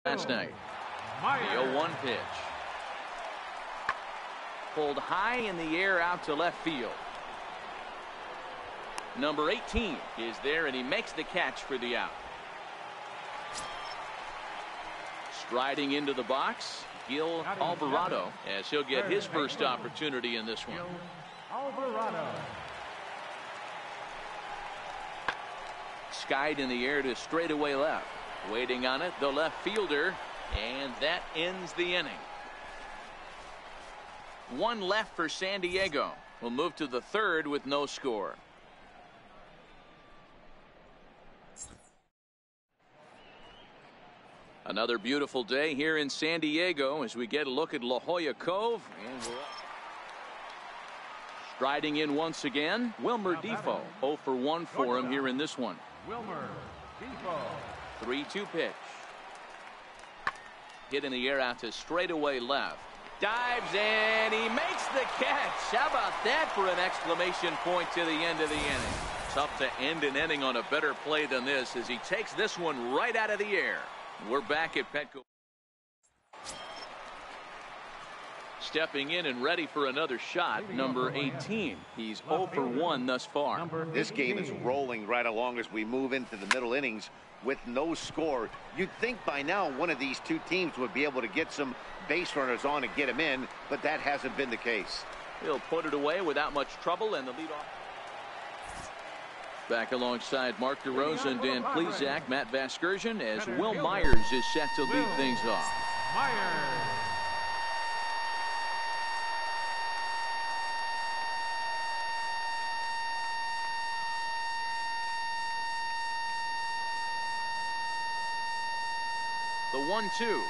last night. The 0-1 pitch. Pulled high in the air out to left field. Number 18 is there, and he makes the catch for the out. Striding into the box, Gil Alvarado, as he'll get his first opportunity in this one. Alvarado. Skied in the air to straightaway left. Waiting on it, the left fielder, and that ends the inning. One left for San Diego. We'll move to the third with no score. Another beautiful day here in San Diego as we get a look at La Jolla Cove. And we're up. Striding in once again, Wilmer Difo. 0 for 1 for him here in this one. Wilmer Difo. 3-2 pitch. Hit in the air out to straightaway left. Dives and he makes the catch. How about that for an exclamation point to the end of the inning? Tough to end an inning on a better play than this as he takes this one right out of the air. We're back at Petco. Stepping in and ready for another shot, number 18. He's 0 for 1 thus far. This game is rolling right along as we move into the middle innings with no score. You'd think by now one of these two teams would be able to get some base runners on and get them in, but that hasn't been the case. He'll put it away without much trouble, and the leadoff. Back alongside Mark DeRosa and Dan Plesac, Matt Vasgersian, as Will Myers is set to lead things off. Myers. The 1-2.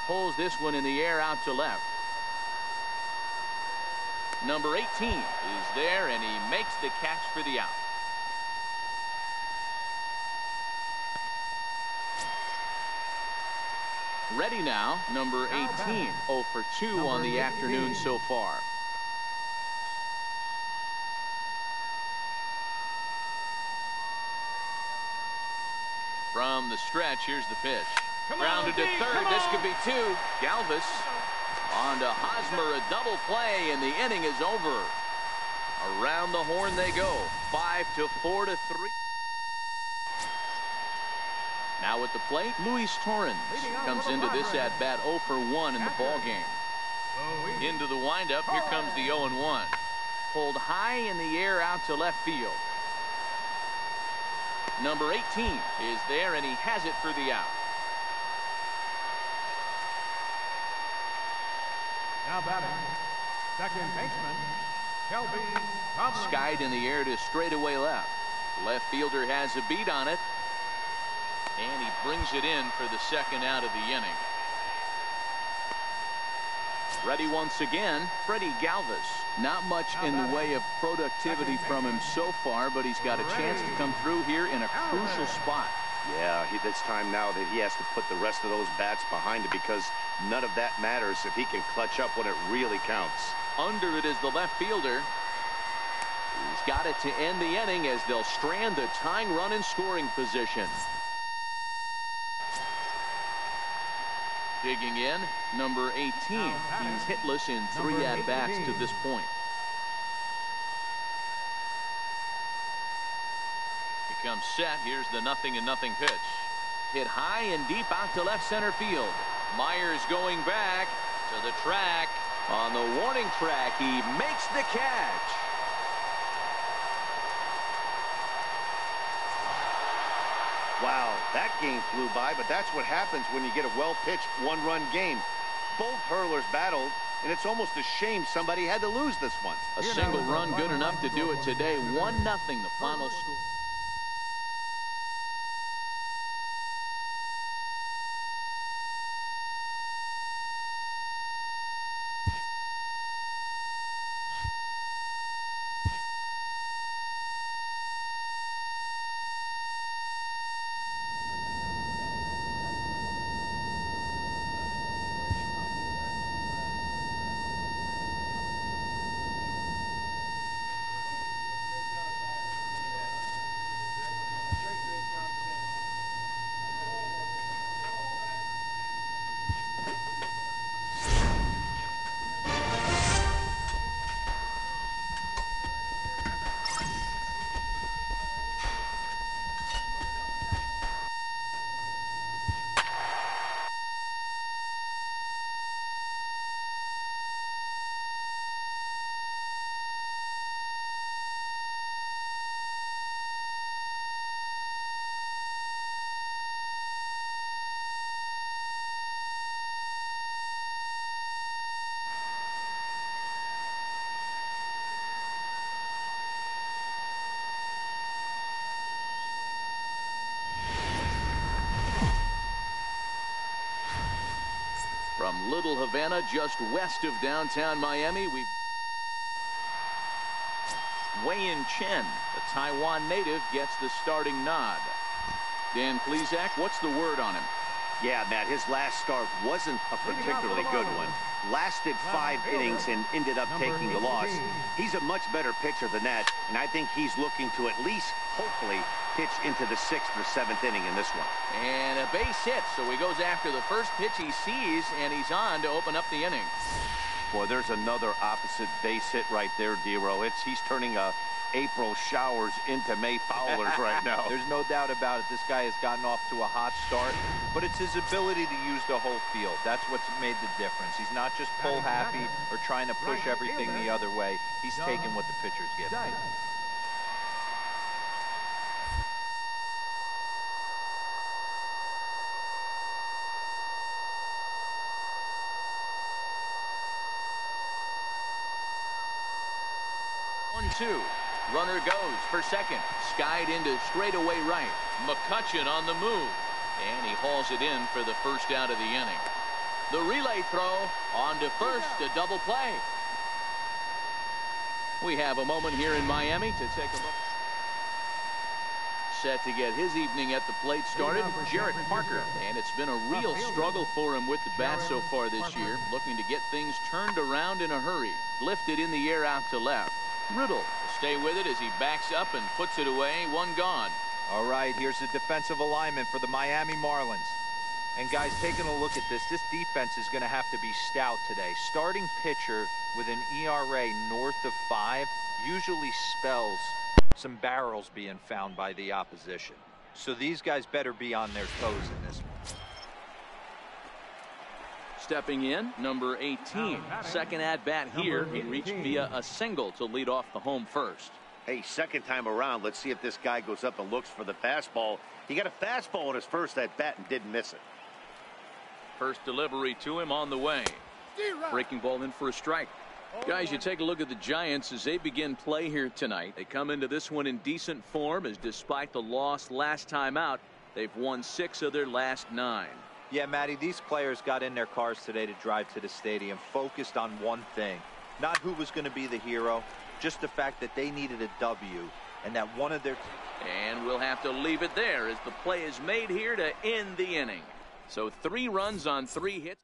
Pulls this one in the air out to left. Number 18 is there, and he makes the catch for the out. Ready now, number 18. 0 for 2 on the afternoon so far. From the stretch, here's the pitch. Grounded to third. This could be 2. Galvis on to Hosmer, a double play, and the inning is over. Around the horn they go. 5-4-3. Now at the plate, Luis Torrens comes into this at bat 0 for 1 in the ball game. Into the windup, here comes the 0-1. Pulled high in the air out to left field. Number 18 is there, and he has it for the out. Now batting, second baseman, Shelby Tomlin. Skied in the air to straightaway left. Left fielder has a beat on it, and he brings it in for the second out of the inning. Ready once again, Freddie Galvis. Not much in the way of productivity from him so far, but he's got a chance to come through here in a crucial spot. Yeah, it's time now that he has to put the rest of those bats behind it, because none of that matters if he can clutch up when it really counts. Under it is the left fielder. He's got it to end the inning as they'll strand the tying run in scoring position. Digging in, number 18. He's hitless in 3 at-bats to this point. He comes set. Here's the 0-0 pitch. Hit high and deep out to left center field. Myers going back to the track. On the warning track, he makes the catch. Wow, that game flew by, but that's what happens when you get a well-pitched one-run game. Both hurlers battled, and it's almost a shame somebody had to lose this one. A single run good enough to do it today. 1-0 the final score. From Little Havana, just west of downtown Miami, Wei-In Chen, the Taiwan native, gets the starting nod. Dan Plesac, what's the word on him? Yeah, Matt, his last start wasn't a particularly good one. Lasted 5 innings and ended up taking the loss. He's a much better pitcher than that, and I think he's looking to at least, hopefully, pitch into the 6th or 7th inning in this one. And a base hit, so he goes after the first pitch he sees, and he's on to open up the inning. Boy, there's another opposite base hit right there, Dero. He's turning April showers into May foulers right now. There's no doubt about it. This guy has gotten off to a hot start, but it's his ability to use the whole field. That's what's made the difference. He's not just pull happy or trying to push everything the other way. He's taking what the pitchers give him. 1-2. Runner goes for second. Skied into straightaway right. McCutchen on the move. And he hauls it in for the first out of the inning. The relay throw on to first. A double play. We have a moment here in Miami to take a look. Set to get his evening at the plate started, Jarrett Parker. And it's been a real struggle for him with the bat so far this year. Looking to get things turned around in a hurry. Lifted in the air out to left. Riddle will stay with it as he backs up and puts it away. One gone. All right, here's the defensive alignment for the Miami Marlins. And guys, taking a look at this defense is going to have to be stout today. Starting pitcher with an ERA north of 5 usually spells some barrels being found by the opposition. So these guys better be on their toes in this one. Stepping in, number 18. Second at bat here. He reached via a single to lead off the home first. Hey, second time around, let's see if this guy goes up and looks for the fastball. He got a fastball on his first at bat and didn't miss it. First delivery to him on the way. Breaking ball in for a strike. Guys, you take a look at the Giants as they begin play here tonight. They come into this one in decent form, as despite the loss last time out, they've won 6 of their last 9. Yeah, Matty, these players got in their cars today to drive to the stadium, focused on one thing. Not who was going to be the hero, just the fact that they needed a W, and that one of their... And we'll have to leave it there as the play is made here to end the inning. So 3 runs on 3 hits.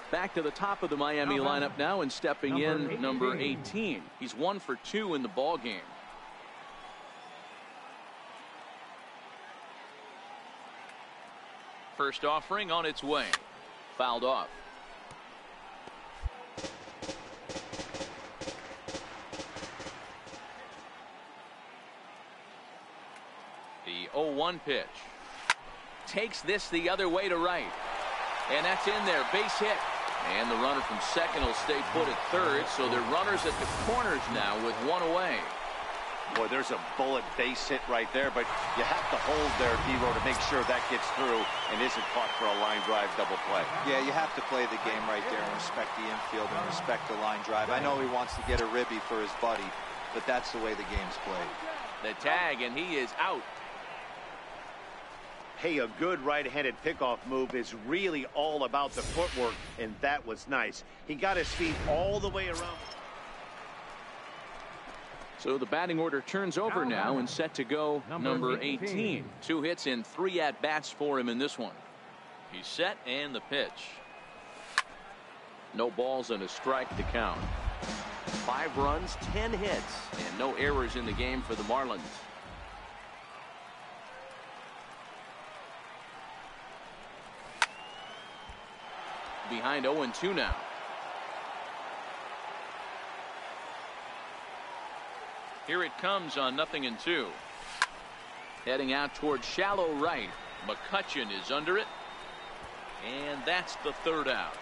Back to the top of the Miami lineup now, and stepping in, number 18. He's 1 for 2 in the ball game. First offering on its way. Fouled off. The 0-1 pitch. Takes this the other way to right. And that's in there. Base hit. And the runner from second will stay put at third. So they're runners at the corners now with 1 away. Boy, there's a bullet base hit right there, but you have to hold there, Dero, to make sure that gets through and isn't caught for a line drive double play. Yeah, you have to play the game right there and respect the infield and respect the line drive. I know he wants to get a ribby for his buddy, but that's the way the game's played. The tag, and he is out. Hey, a good right-handed pickoff move is really all about the footwork, and that was nice. He got his feet all the way around. So the batting order turns over now, and set to go number 18. 2 hits in 3 at-bats for him in this one. He's set, and the pitch. No balls and a strike to count. 5 runs, 10 hits, and no errors in the game for the Marlins. Behind 0-2 now. Here it comes on 0-2. Heading out towards shallow right. McCutchen is under it. And that's the 3rd out.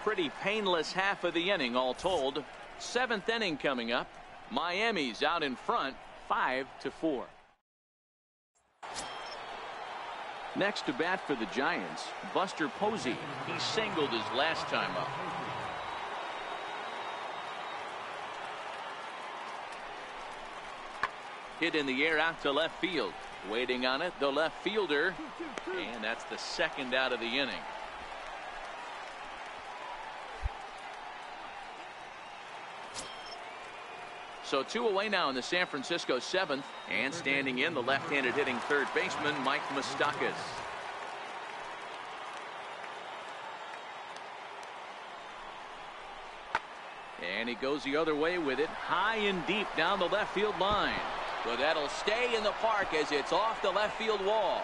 Pretty painless half of the inning all told. 7th inning coming up. Miami's out in front 5-4. Next to bat for the Giants, Buster Posey. He singled his last time up. Hit in the air out to left field. Waiting on it, the left fielder. And that's the second out of the inning. So 2 away now in the San Francisco 7th. And standing in, the left-handed hitting third baseman, Mike Moustakas. And he goes the other way with it, high and deep down the left field line. But that'll stay in the park as it's off the left field wall.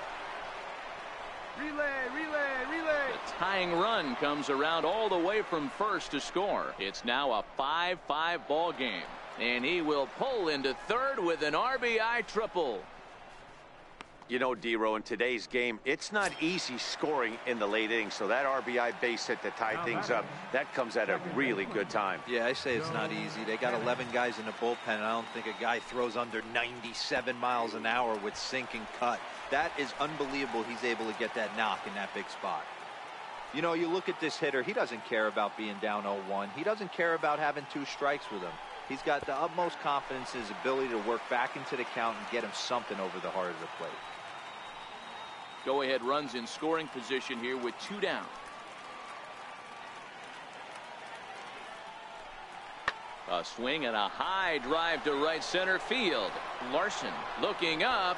Relay, relay, relay. The tying run comes around all the way from first to score. It's now a 5-5 ball game. And he will pull into third with an RBI triple. You know, D-Row, in today's game, it's not easy scoring in the late innings, so that RBI base hit to tie things up, that comes at a really good time. Yeah, I say it's not easy. They got 11 guys in the bullpen, and I don't think a guy throws under 97 miles an hour with sink and cut. That is unbelievable he's able to get that knock in that big spot. You know, you look at this hitter, he doesn't care about being down 0-1. He doesn't care about having 2 strikes with him. He's got the utmost confidence in his ability to work back into the count and get him something over the heart of the plate. Go-ahead runs in scoring position here with 2 down. A swing and a high drive to right center field. Larson looking up.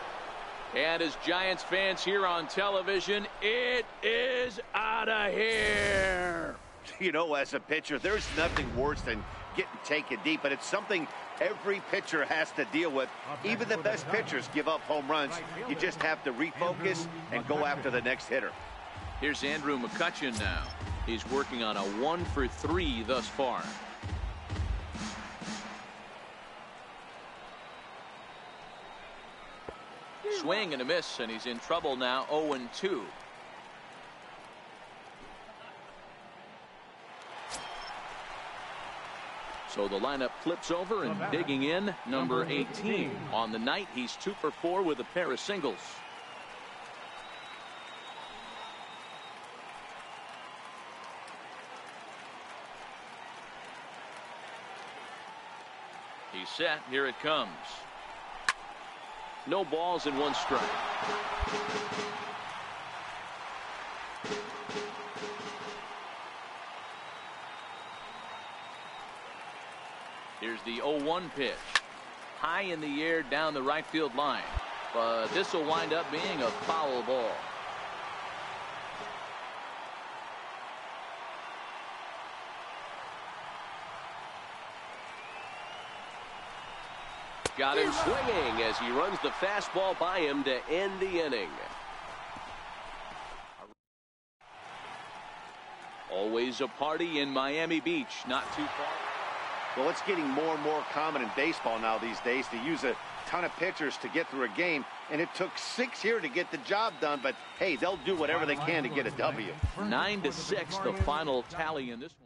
And as Giants fans here on television, it is out of here. You know, as a pitcher, there's nothing worse than getting taken deep, but it's something every pitcher has to deal with. Even the best pitchers give up home runs. You just have to refocus and go after the next hitter. Here's Andrew McCutchen now. He's working on a 1-for-3 thus far. Swing and a miss, and he's in trouble now. 0-2. So the lineup flips over, and digging in, number 18. On the night, he's 2-for-4 with a pair of singles. He's set. Here it comes. No balls and 1 strike. Here's the 0-1 pitch. High in the air down the right field line. But this will wind up being a foul ball. Got him swinging as he runs the fastball by him to end the inning. Always a party in Miami Beach, not too far. Well, it's getting more and more common in baseball now these days to use a ton of pitchers to get through a game, and it took 6 here to get the job done, but hey, they'll do whatever they can to get a W. 9-6 the final tally in this one.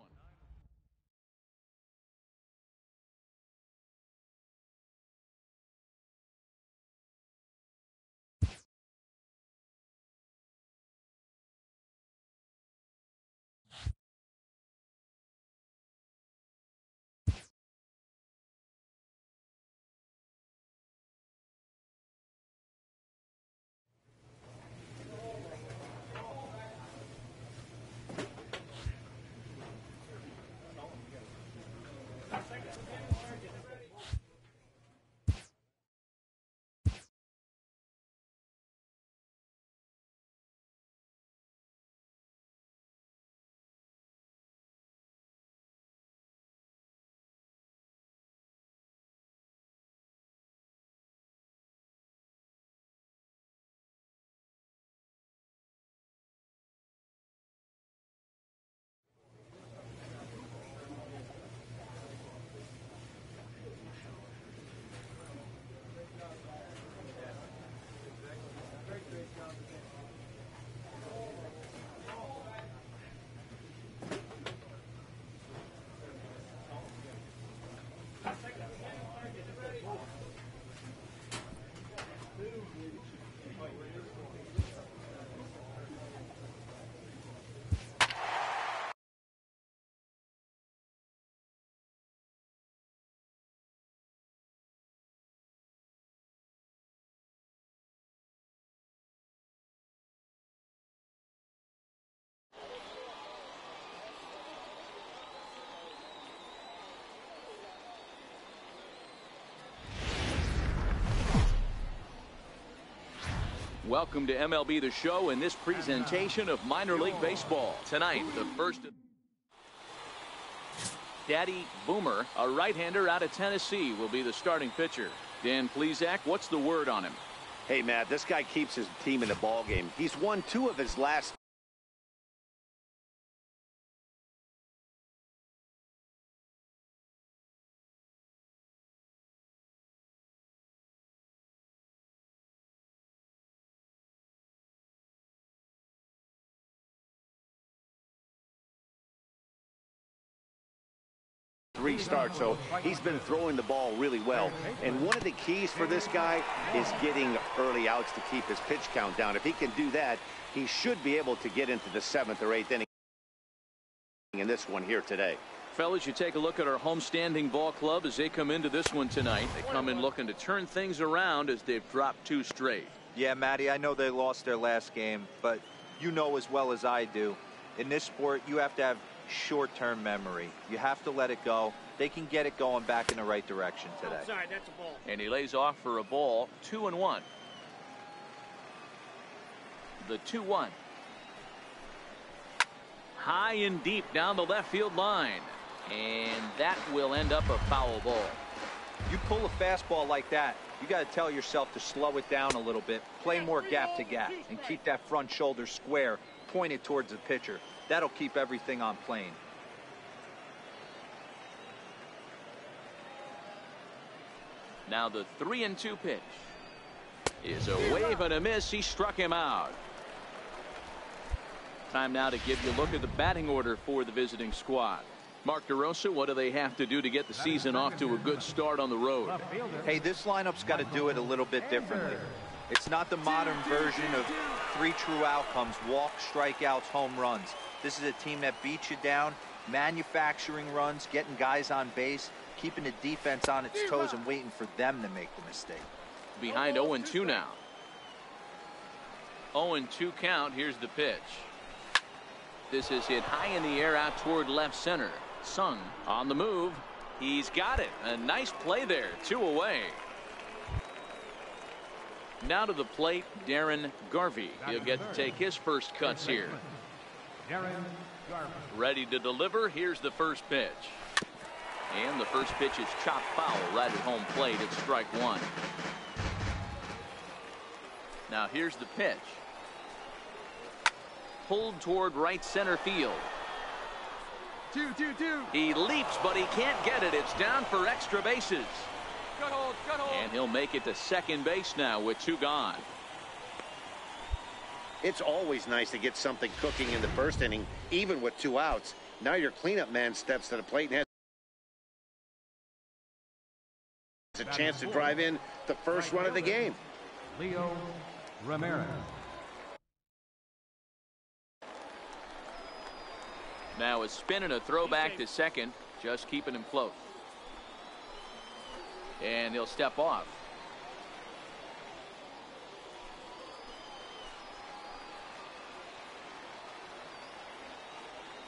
Welcome to MLB The Show in this presentation of minor league baseball. Tonight, the first. Daddy Boomer, a right-hander out of Tennessee, will be the starting pitcher. Dan Plesac, what's the word on him? Hey, Matt, this guy keeps his team in the ball game. He's won 2 of his last. Restart, so he's been throwing the ball really well. And one of the keys for this guy is getting early outs to keep his pitch count down. If he can do that, he should be able to get into the 7th or 8th inning in this one here today. Fellas, you take a look at our homestanding ball club as they come into this one tonight. They come in looking to turn things around as they've dropped 2 straight. Yeah, Matty, I know they lost their last game, but you know as well as I do, in this sport, you have to have short-term memory. You have to let it go. They can get it going back in the right direction today. Oh, sorry, that's a ball. And he lays off for a ball, 2-1. The 2-1. High and deep down the left field line. And that will end up a foul ball. You pull a fastball like that, you got to tell yourself to slow it down a little bit, play more gap to gap, and keep that front shoulder square, pointed towards the pitcher. That'll keep everything on plane. Now the 3-2 pitch is a wave and a miss. He struck him out. Time now to give you a look at the batting order for the visiting squad. Mark DeRosa, what do they have to do to get the season off to a good start on the road? Hey, this lineup's got to do it a little bit differently. It's not the modern version of 3 true outcomes: walks, strikeouts, home runs. This is a team that beats you down, manufacturing runs, getting guys on base, keeping the defense on its toes and waiting for them to make the mistake. Behind 0-2 now. 0-2 count. Here's the pitch. This is hit high in the air out toward left center. Sung on the move. He's got it. A nice play there. 2 away. Now to the plate, Darren Garvey. He'll get to take his first cuts here. Ready to deliver. Here's the first pitch. And the first pitch is chopped foul right at home plate. It's strike 1. Now here's the pitch. Pulled toward right center field. 2-2-2. He leaps, but he can't get it. It's down for extra bases. Good hold, good hold. And he'll make it to second base now with 2 gone. It's always nice to get something cooking in the first inning, even with 2 outs. Now your cleanup man steps to the plate and has a chance to drive in the first run of the game. Leo Ramirez. Now a spin and a throwback to second, just keeping him close. And he'll step off.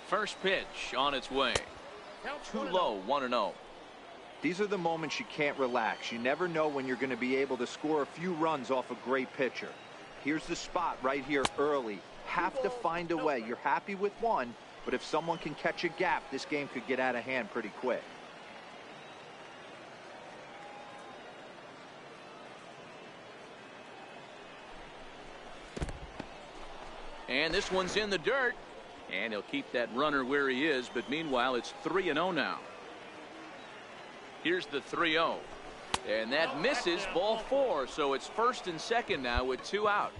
First pitch on its way. Too low, 1-0. These are the moments you can't relax. You never know when you're going to be able to score a few runs off a great pitcher. Here's the spot right here early. Have to find a way. You're happy with 1, but if someone can catch a gap, this game could get out of hand pretty quick. And this one's in the dirt. And he'll keep that runner where he is, but meanwhile it's 3-0 now. Here's the 3-0. And that misses, ball 4, so it's first and second now with 2 out.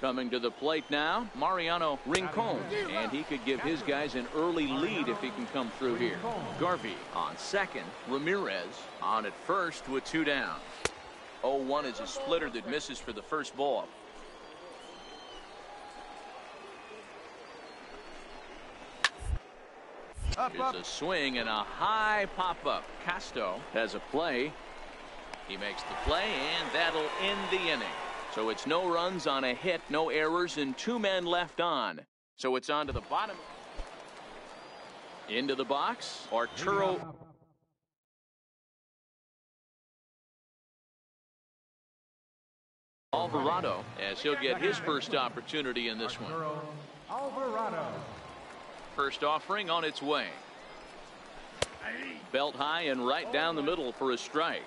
Coming to the plate now, Mariano Rincon, and he could give his guys an early lead if he can come through here. Garvey on second, Ramirez on at first with 2 down. 0-1 is a splitter that misses for the first ball. Here's a swing and a high pop-up. Casto has a play. He makes the play, and that'll end the inning. So it's no runs on a hit, no errors, and 2 men left on. So it's on to the bottom. Into the box, Arturo Alvarado, as he'll get his first opportunity in this one. Alvarado. First offering on its way. Belt high and right down the middle for a strike.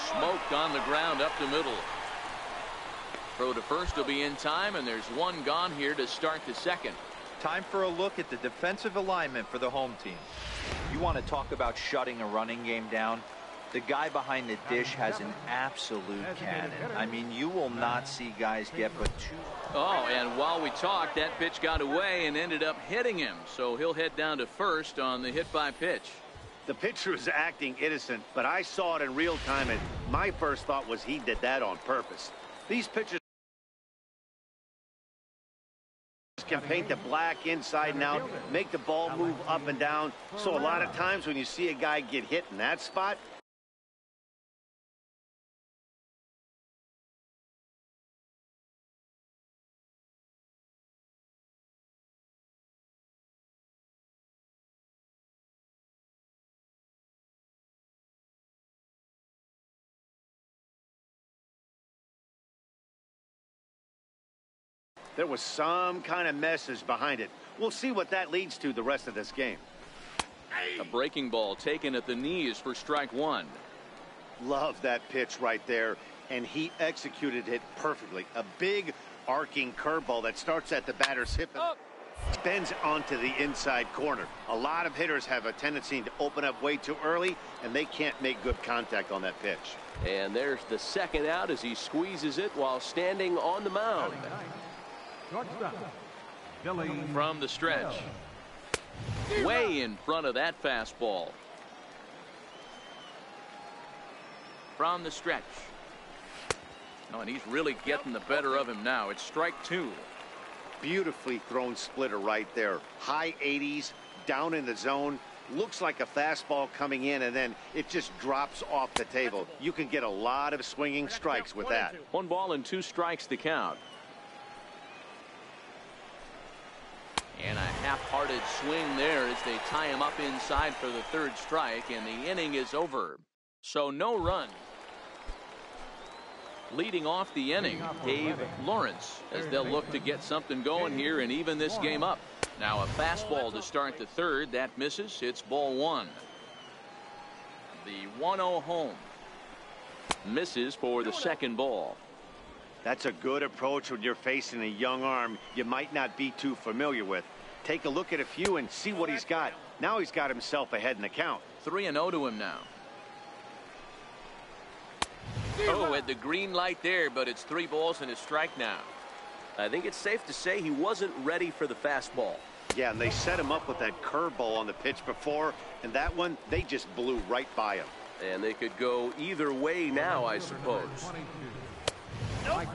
Smoked on the ground up the middle. Throw to first will be in time, and there's one gone here to start the second. Time for a look at the defensive alignment for the home team. You want to talk about shutting a running game down? The guy behind the dish has an absolute cannon. I mean, you will not see guys get but two. Oh, and while we talked, that pitch got away and ended up hitting him. So he'll head down to first on the hit by pitch. The pitcher is acting innocent, but I saw it in real time, and my first thought was he did that on purpose. These pitchers can paint the black inside and out, make the ball move up and down. So a lot of times when you see a guy get hit in that spot, there was some kind of message behind it. We'll see what that leads to the rest of this game. A breaking ball taken at the knees for strike one. Love that pitch right there, and he executed it perfectly. A big arcing curveball that starts at the batter's hip and bends onto the inside corner. A lot of hitters have a tendency to open up way too early, and they can't make good contact on that pitch. And there's the second out as he squeezes it while standing on the mound. From the stretch. Way in front of that fastball. From the stretch. Oh, and he's really getting the better of him now. It's strike two. Beautifully thrown splitter right there. High 80s, down in the zone. Looks like a fastball coming in, and then it just drops off the table. You can get a lot of swinging strikes with that. 1 ball and 2 strikes to count. And a half-hearted swing there as they tie him up inside for the third strike, and the inning is over. So no run. Leading off the inning, Dave Lawrence, as they'll look to get something going here and even this game up. Now a fastball to start the third. That misses. It's ball one. The 1-0 home. Misses for the second ball. That's a good approach when you're facing a young arm you might not be too familiar with. Take a look at a few and see what he's got. Now he's got himself ahead in the count. 3-0 to him now. Oh, at the green light there, but it's 3 balls and a strike now. I think it's safe to say he wasn't ready for the fastball. Yeah, and they set him up with that curveball on the pitch before, and that one, they just blew right by him. And they could go either way now, I suppose. A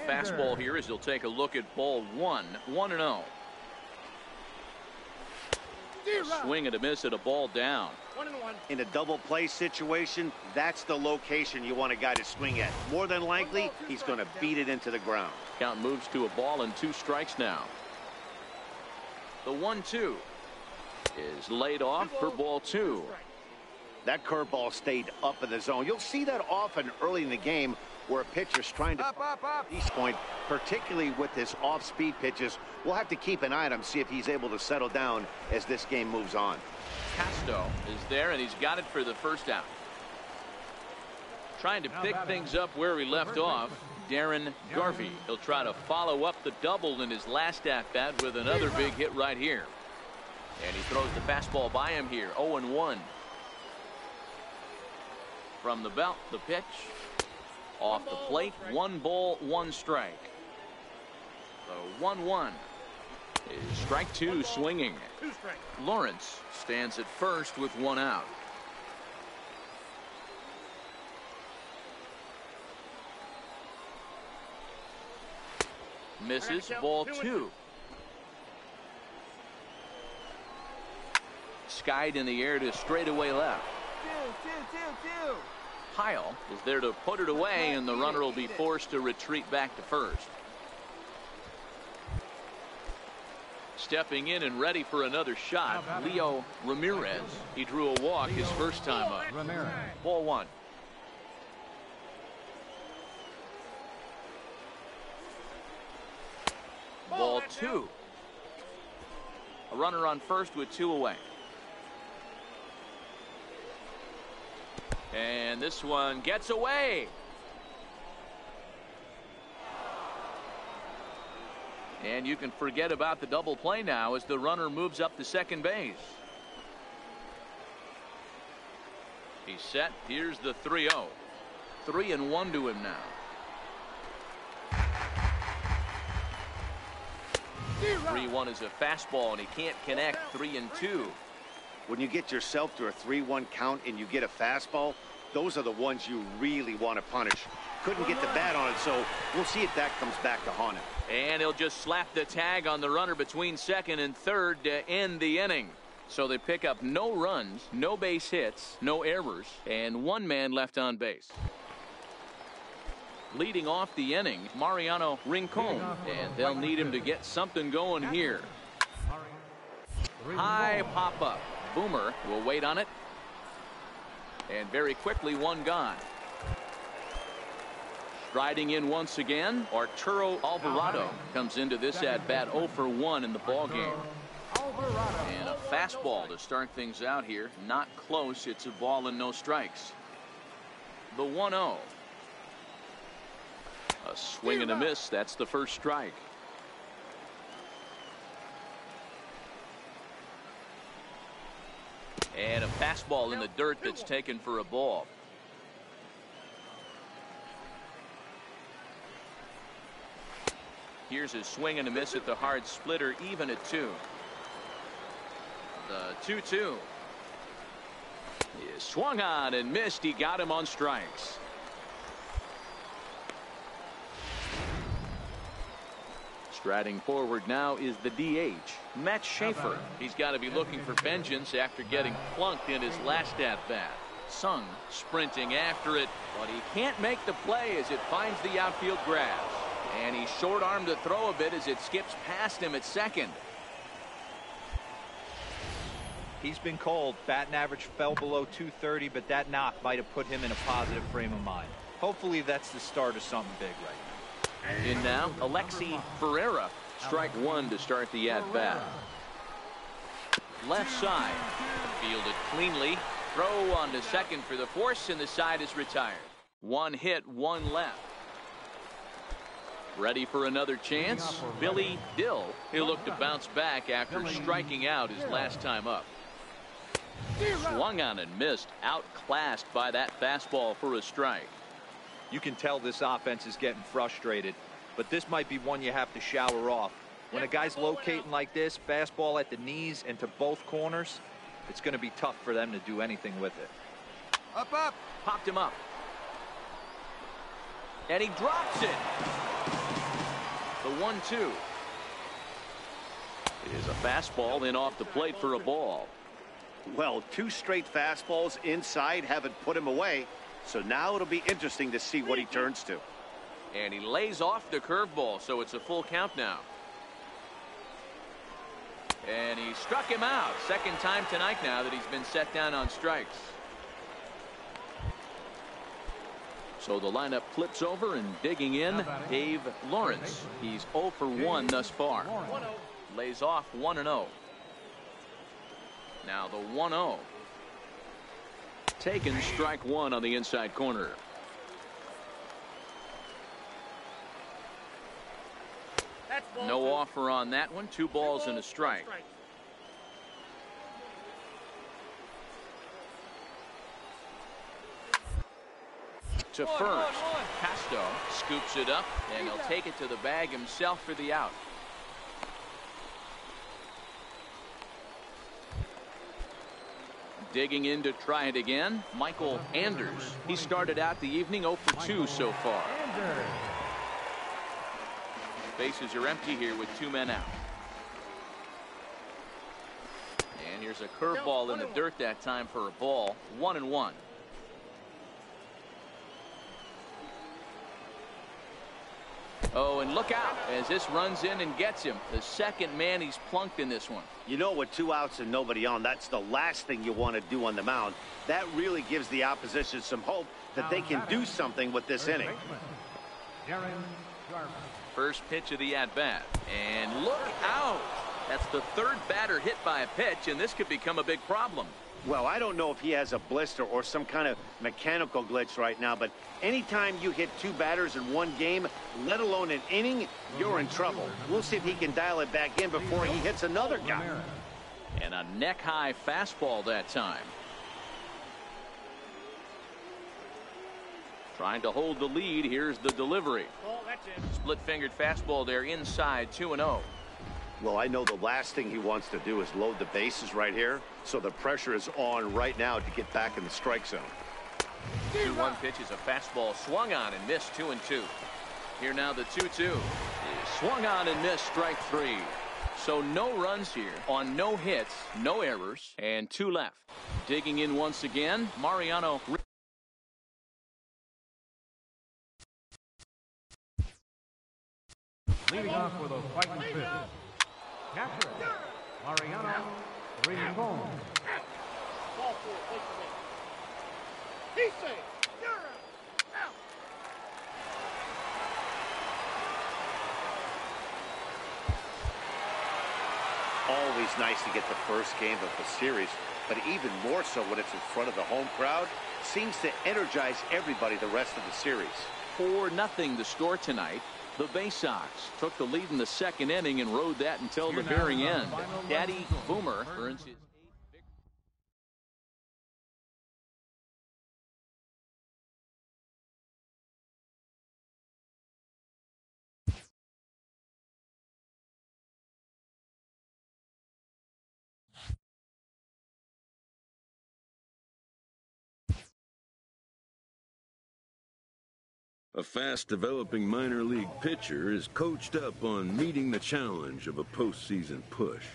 fastball here as he'll take a look at ball one. 1-0. A swing and a miss at a ball down. 1-1. In a double play situation, that's the location you want a guy to swing at. More than likely, he's going to beat it into the ground. Count moves to a ball and 2 strikes now. The 1-2 is laid off for ball 2. That curveball stayed up in the zone. You'll see that often early in the game where a pitcher's trying to east point, particularly with his off-speed pitches. We'll have to keep an eye on him, see if he's able to settle down as this game moves on. Castro is there, and he's got it for the first out. Trying to pick things up where he left off, Darren Garvey. He'll try to follow up the double in his last at-bat with another big hit right here. And he throws the fastball by him here. 0-1. From the belt, the pitch. Off the plate, 1 ball, 1 strike. The 1-1 is strike 2 swinging. Lawrence stands at first with 1 out. Misses, ball 2. Skied in the air to straightaway left. Heil is there to put it away, and the runner will be forced to retreat back to first. Stepping in and ready for another shot, Leo Ramirez. He drew a walk his first time up. Ramirez. Ball one. Ball two. A runner on first with 2 away. And this one gets away. And you can forget about the double play now as the runner moves up to second base. He's set. Here's the 3-0. 3-1 to him now. 3-1 is a fastball, and he can't connect. 3-2. When you get yourself to a 3-1 count and you get a fastball, those are the ones you really want to punish. Couldn't get the bat on it, so we'll see if that comes back to haunt him. And he'll just slap the tag on the runner between second and third to end the inning. So they pick up no runs, no base hits, no errors, and 1 man left on base. Leading off the inning, Mariano Rincon, and they'll need him to get something going here. High pop-up. Boomer will wait on it. And very quickly, 1 gone. Striding in once again, Arturo Alvarado comes into this at-bat 0 for 1 in the ballgame. And a fastball to start things out here. Not close. It's a ball and no strikes. The 1-0. A swing and a miss. That's the first strike. And a fastball in the dirt that's taken for a ball. Here's a swing and a miss at the hard splitter, even at 2. The 2-2. He swung on and missed. He got him on strikes. Striding forward now is the DH, Matt Schaefer. He's got to be looking for vengeance after getting plunked in his last at-bat. Sung sprinting after it, but he can't make the play as it finds the outfield grass. And he's short-armed to throw a bit as it skips past him at second. He's been called. Batting average fell below 230, but that knock might have put him in a positive frame of mind. Hopefully that's the start of something big right now. In now, Alexi Ferreira. Strike 1 to start the at-bat. Left side. Fielded cleanly. Throw on to second for the force, and the side is retired. 1 hit, 1 left. Ready for another chance? Billy Dill. He'll look to bounce back after striking out his last time up. Swung on and missed. Outclassed by that fastball for a strike. You can tell this offense is getting frustrated, but this might be one you have to shower off. When a guy's locating like this, fastball at the knees and to both corners, it's going to be tough for them to do anything with it. Up, up. Popped him up. And he drops it. The 1-2. It is a fastball in off the plate for a ball. Well, 2 straight fastballs inside haven't put him away. So now it'll be interesting to see what he turns to. And he lays off the curveball, so it's a full count now. And he struck him out. Second time tonight now that he's been set down on strikes. So the lineup flips over, and digging in, Dave Lawrence. He's 0 for 1 thus far. Lays off 1-0. Now the 1-0. Taken, strike 1 on the inside corner. No offer on that one. 2 balls and a strike. To first, Casto scoops it up, and he'll take it to the bag himself for the out. Digging in to try it again, Michael Anders. He started out the evening 0 for 2 so far. Bases are empty here with 2 men out. And here's a curveball in the dirt that time for a ball. 1-1. Oh, and look out as this runs in and gets him. The second man he's plunked in this one. You know, with 2 outs and nobody on, that's the last thing you want to do on the mound. That really gives the opposition some hope that they can do something with this inning. First pitch of the at-bat. And look out. That's the third batter hit by a pitch, and this could become a big problem. Well, I don't know if he has a blister or some kind of mechanical glitch right now, but anytime you hit 2 batters in one game, let alone an inning, you're in trouble. We'll see if he can dial it back in before he hits another guy. And a neck-high fastball that time. Trying to hold the lead. Here's the delivery. Split-fingered fastball there inside 2-0. Well, I know the last thing he wants to do is load the bases right here, so the pressure is on right now to get back in the strike zone. 2-1 pitch is a fastball swung on and missed, 2-2. Here now the 2-2 is swung on and missed, strike 3. So no runs here on no hits, no errors, and 2 left. Digging in once again, Mariano. Leading off with a fighting pitch. Catcher, Mariano Rincon. Ball 4, wait for me. He's safe. You're out. Always nice to get the first game of the series, but even more so when it's in front of the home crowd. Seems to energize everybody the rest of the series. 4-0 the score tonight. The Bay Sox took the lead in the second inning and rode that until the very end. Daddy Boomer earns his 8th victory. A fast-developing minor league pitcher is coached up on meeting the challenge of a postseason push.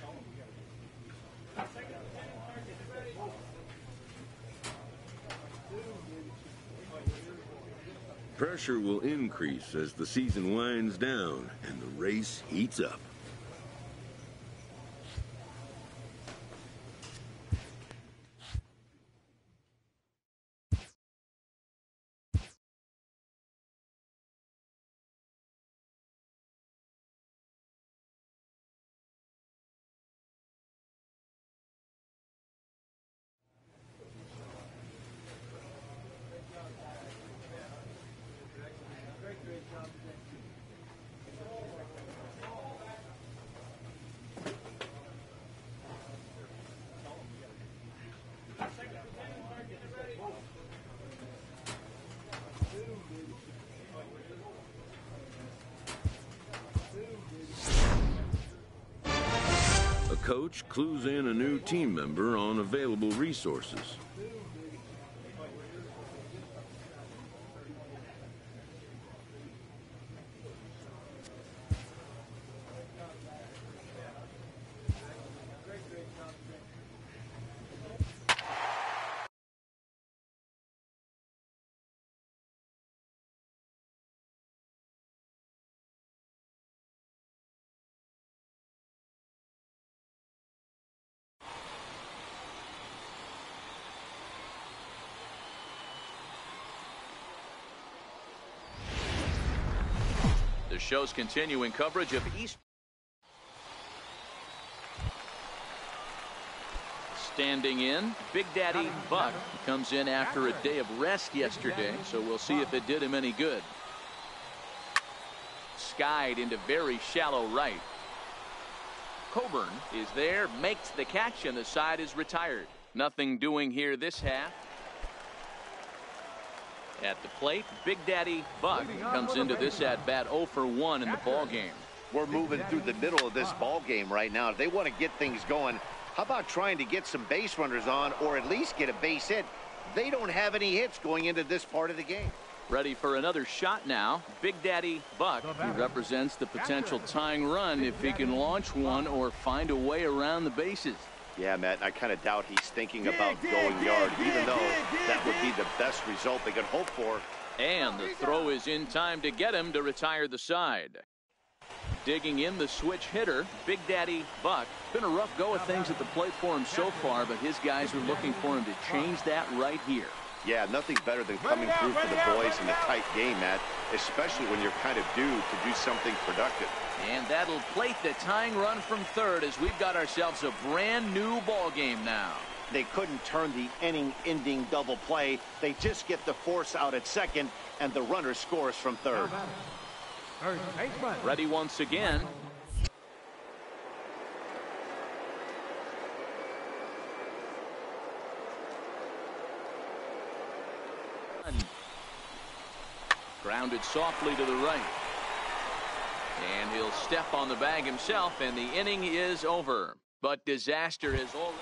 Pressure will increase as the season winds down and the race heats up. Coach clues in a new team member on available resources. The show's continuing coverage of East. Standing in, Big Daddy Buck comes in after a day of rest yesterday, so we'll see if it did him any good. Skied into very shallow right. Coburn is there, makes the catch, and the side is retired. Nothing doing here this half. At the plate, Big Daddy Buck comes into this at-bat 0 for 1 in the ball game. We're moving through the middle of this ball game right now. If they want to get things going, how about trying to get some base runners on or at least get a base hit? They don't have any hits going into this part of the game. Ready for another shot now. Big Daddy Buck, he represents the potential tying run if he can launch one or find a way around the bases. Yeah, Matt, I kind of doubt he's thinking about going yard, even though that would be the best result they could hope for. And the throw is in time to get him to retire the side. Digging in the switch hitter, Big Daddy Buck. Been a rough go of things at the plate for him so far, but his guys are looking for him to change that right here. Yeah, nothing better than coming through for the boys in a tight game, Matt, especially when you're kind of due to do something productive. And that'll plate the tying run from third as we've got ourselves a brand new ball game now. They couldn't turn the inning-ending double play. They just get the force out at second, and the runner scores from third. Ready once again. Grounded softly to the right. And he'll step on the bag himself, and the inning is over. But disaster is already.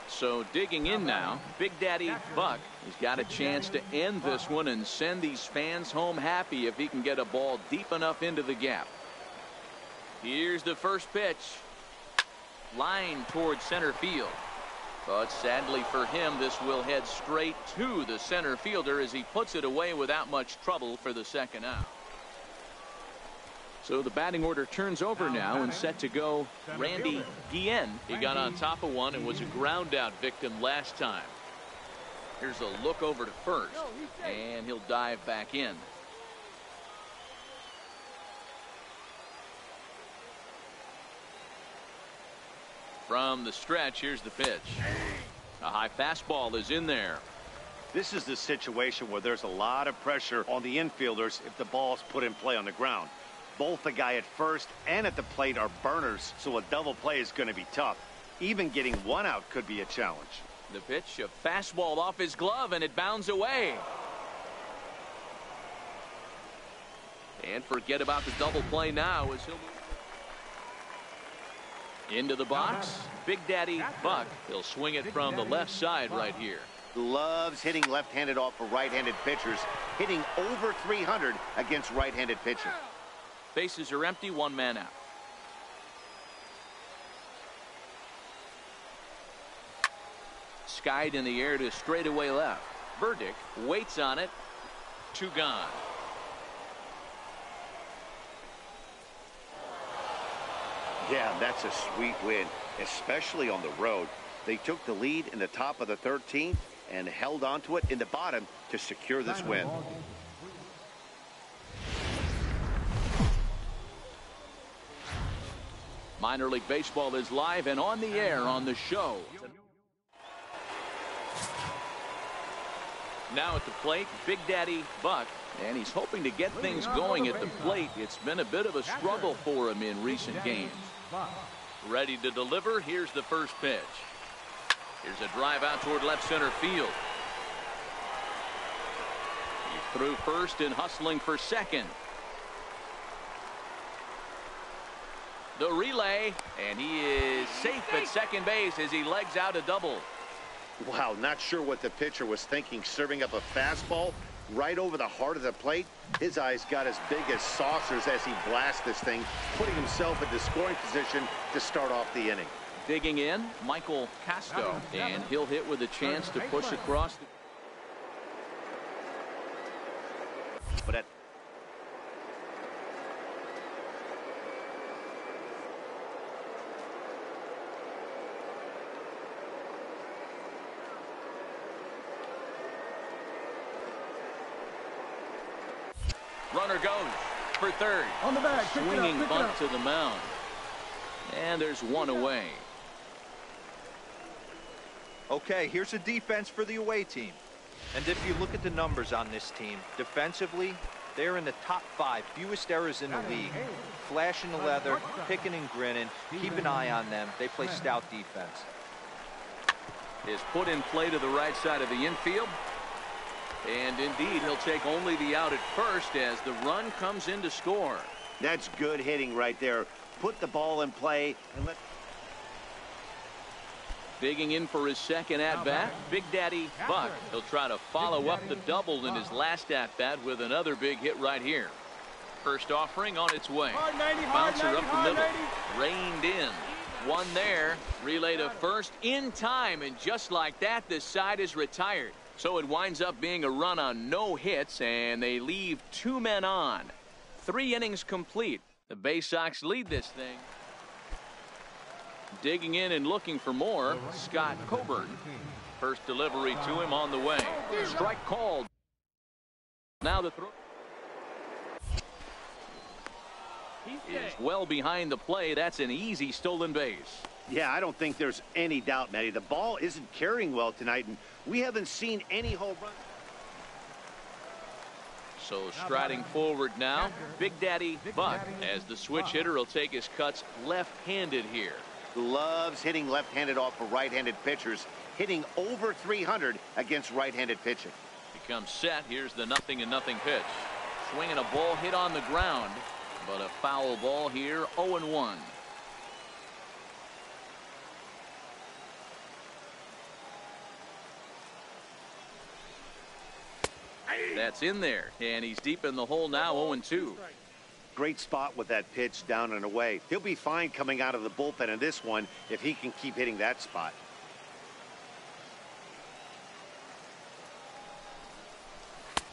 So digging in now, Big Daddy Buck has got a chance to end this one and send these fans home happy if he can get a ball deep enough into the gap. Here's the first pitch. Line towards center field. But sadly for him, this will head straight to the center fielder as he puts it away without much trouble for the second out. So the batting order turns over now and set to go Randy Guillen. He got on top of one and was a ground out victim last time. Here's a look over to first, and he'll dive back in. From the stretch, here's the pitch. A high fastball is in there. This is the situation where there's a lot of pressure on the infielders if the ball's put in play on the ground. Both the guy at first and at the plate are burners, so a double play is going to be tough. Even getting one out could be a challenge. The pitch, a fastball off his glove, and it bounds away. And forget about the double play now as he'll move into the box. Big Daddy Buck. He'll swing it from the left side right here. Loves hitting left-handed off of right-handed pitchers, hitting over 300 against right-handed pitching. Bases are empty, one man out. Skied in the air to straightaway left. Burdick waits on it. Two gone. Yeah, that's a sweet win, especially on the road. They took the lead in the top of the 13th and held on to it in the bottom to secure this win. Minor League Baseball is live and on the air on the show. Now at the plate, Big Daddy Buck, and he's hoping to get things going at the plate. It's been a bit of a struggle for him in recent games. Ready to deliver. Here's the first pitch. Here's a drive out toward left center field. He's through first and hustling for second. The relay, and he is safe at second base as he legs out a double. Wow, not sure what the pitcher was thinking, serving up a fastball right over the heart of the plate. His eyes got as big as saucers as he blasts this thing, putting himself into scoring position to start off the inning. Digging in, Michael Casto, and he'll hit with a chance to push across the... But at runner goes for third. On the bag. Swinging bunt to the mound. And there's one away. Okay, here's a defense for the away team. And if you look at the numbers on this team, defensively, they're in the top 5, fewest errors in the league. Flashing the leather, picking and grinning. Keep an eye on them. They play stout defense. Is put in play to the right side of the infield. And indeed, he'll take only the out at first as the run comes in to score. That's good hitting right there. Put the ball in play and let... Digging in for his second at-bat, Big Daddy Buck. He'll try to follow up the double in his last at-bat with another big hit right here. First offering on its way. Bouncer up the middle. Reined in. One there. Relay to first in time, and just like that, this side is retired. So it winds up being a run on no hits, and they leave 2 men on. 3 innings complete. The Bay Sox lead this thing. Digging in and looking for more, Scott Coburn. First delivery to him on the way. Strike called. Now the throw. Is well behind the play. That's an easy stolen base. Yeah, I don't think there's any doubt, Matty. The ball isn't carrying well tonight, and we haven't seen any home run. So striding forward now, Big Daddy Buck, as the switch hitter will take his cuts left-handed here. Loves hitting left-handed off of right-handed pitchers, hitting over 300 against right-handed pitching. Becomes set. Here's the 0-0 pitch. Swinging a ball hit on the ground, but a foul ball here, 0-1. That's in there, and he's deep in the hole now, 0-2. Great spot with that pitch down and away. He'll be fine coming out of the bullpen in this one if he can keep hitting that spot.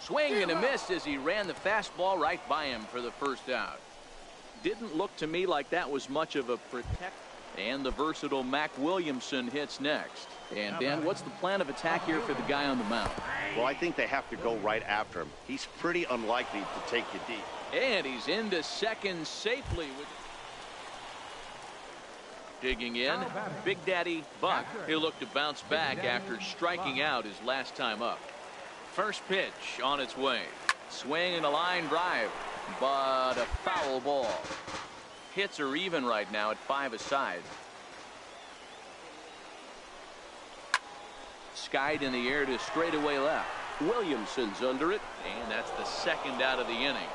Swing and a miss as he ran the fastball right by him for the first out. Didn't look to me like that was much of a protect. And the versatile Mac Williamson hits next. And Dan, what's the plan of attack here for the guy on the mound? Well, I think they have to go right after him. He's pretty unlikely to take you deep. And he's into second safely with digging in. Big Daddy Buck. He'll look to bounce back after striking out his last time up. First pitch on its way. Swing and a line drive, but a foul ball. Hits are even right now at 5 aside. Skied in the air to straightaway left. Williamson's under it. And that's the second out of the inning.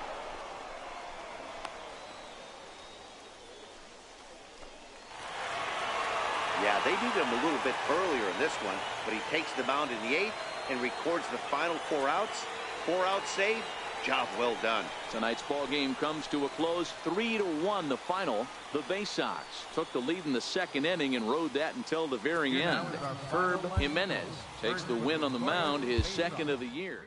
Yeah, they needed him a little bit earlier in this one, but he takes the mound in the 8th and records the final 4 outs. 4-out save. Job well done. Tonight's ball game comes to a close, 3-1 the final. The Bay Sox took the lead in the second inning and rode that until the very end. Herb Jimenez takes the win on the mound, his second of the year.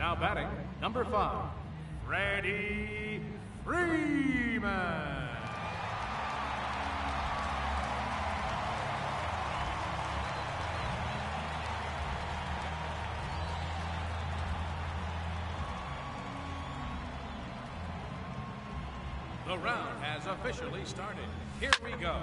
Now batting, number 5, Freddie Freeman. The round has officially started. Here we go.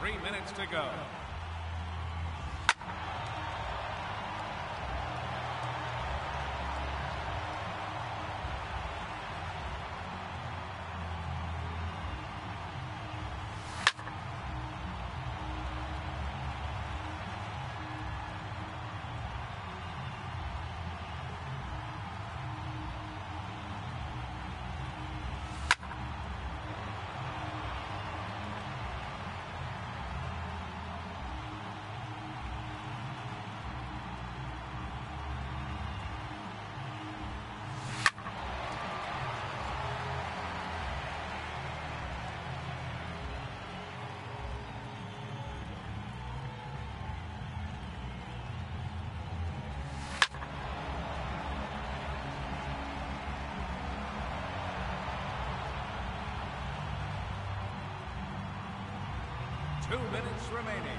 Three minutes to go. Two minutes remaining.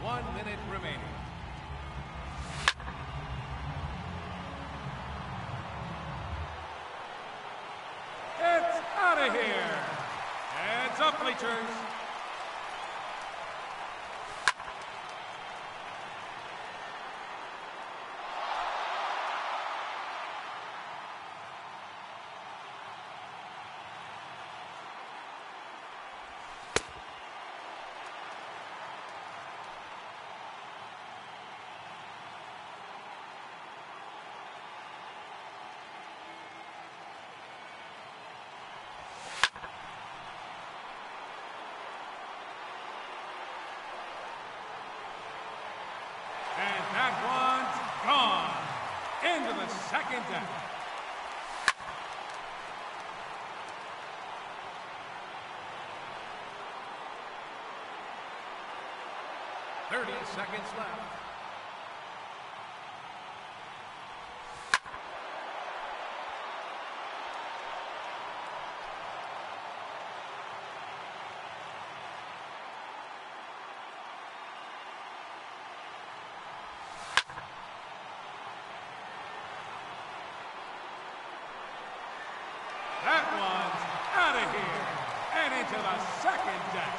One minute remaining. It's out of here. Heads up, bleachers. And that one's gone into the second deck. .30 seconds left. That one's out of here and into the second deck.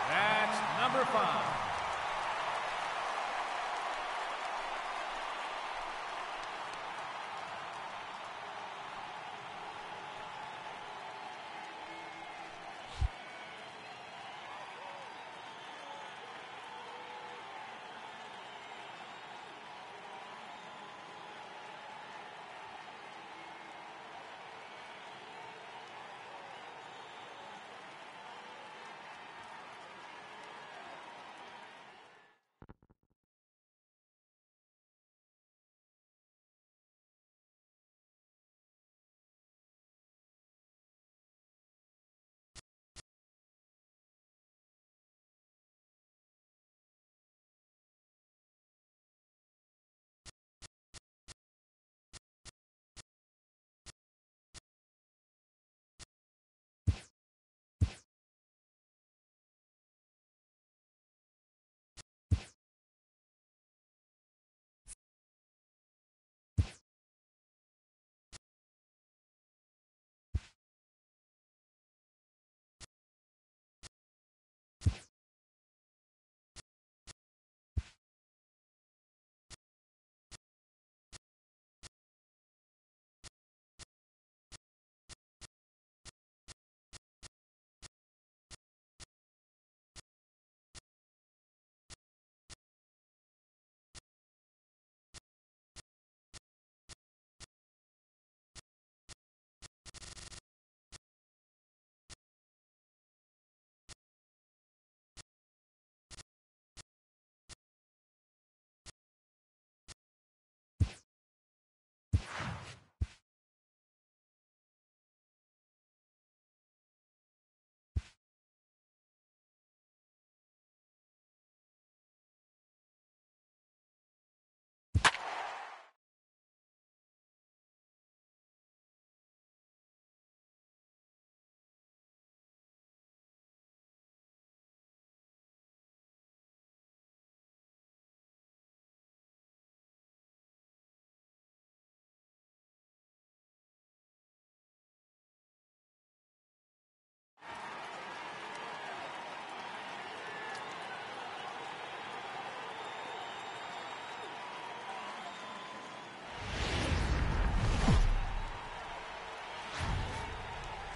That's number 5. 5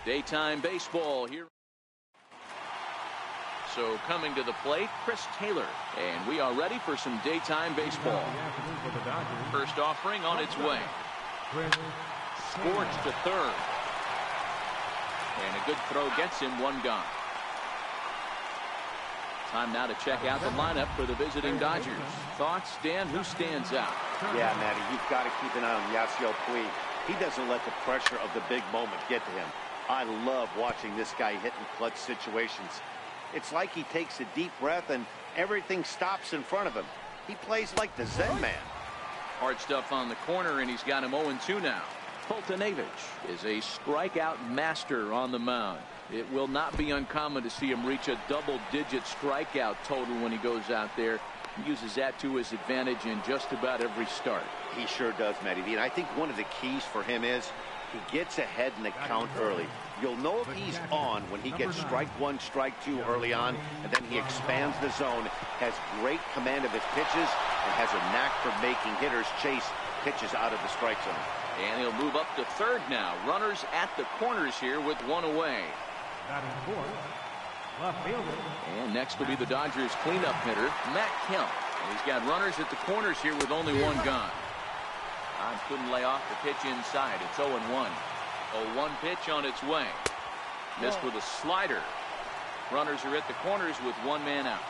Daytime baseball here. So coming to the plate, Chris Taylor. And we are ready for some daytime baseball. First offering on its way. Scorched to third. And a good throw gets him one gone. Time now to check out the lineup for the visiting Dodgers. Thoughts, Dan? Who stands out? Yeah, Matty, you've got to keep an eye on Yasiel Puig. He doesn't let the pressure of the big moment get to him. I love watching this guy hit in clutch situations. It's like he takes a deep breath and everything stops in front of him. He plays like the Zen man. Hard stuff on the corner, and he's got him 0-2 now. Foltynewicz is a strikeout master on the mound. It will not be uncommon to see him reach a double-digit strikeout total when he goes out there. He uses that to his advantage in just about every start. He sure does, Matty V. And I think one of the keys for him is he gets ahead in the count early. You'll know if he's on when he gets strike one, strike two early on, and then he expands the zone, has great command of his pitches, and has a knack for making hitters chase pitches out of the strike zone. And he'll move up to third now. Runners at the corners here with one away. And next will be the Dodgers cleanup hitter, Matt Kemp. And he's got runners at the corners here with only one gone. Johns couldn't lay off the pitch inside. It's 0-1. 0-1 pitch on its way. Missed with a slider. Runners are at the corners with one man out.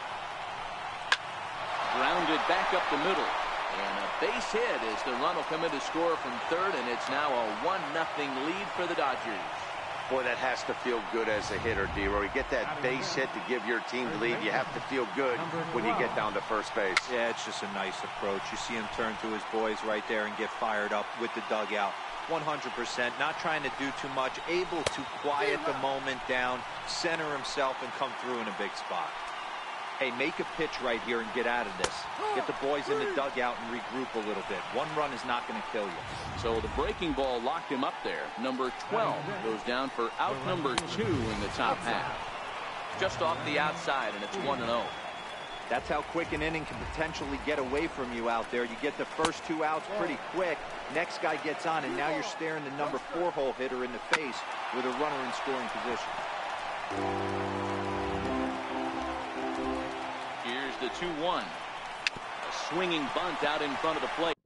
Grounded back up the middle. And a base hit as the run will come in to score from third, and it's now a 1-0 lead for the Dodgers. Boy, that has to feel good as a hitter, D-Roy. You get that base hit to give your team the lead. You have to feel good when you get down to first base. Yeah, it's just a nice approach. You see him turn to his boys right there and get fired up with the dugout. 100%, not trying to do too much, able to quiet the moment down, center himself, and come through in a big spot. Hey, make a pitch right here and get out of this. Get the boys in the dugout and regroup a little bit. One run is not going to kill you. So the breaking ball locked him up there. Number 12 goes down for out number 2 in the top half. Just off the outside, and it's 1-0. That's how quick an inning can potentially get away from you out there. You get the first 2 outs pretty quick. Next guy gets on, and now you're staring the number 4-hole hitter in the face with a runner in scoring position. Here's the 2-1. A swinging bunt out in front of the plate.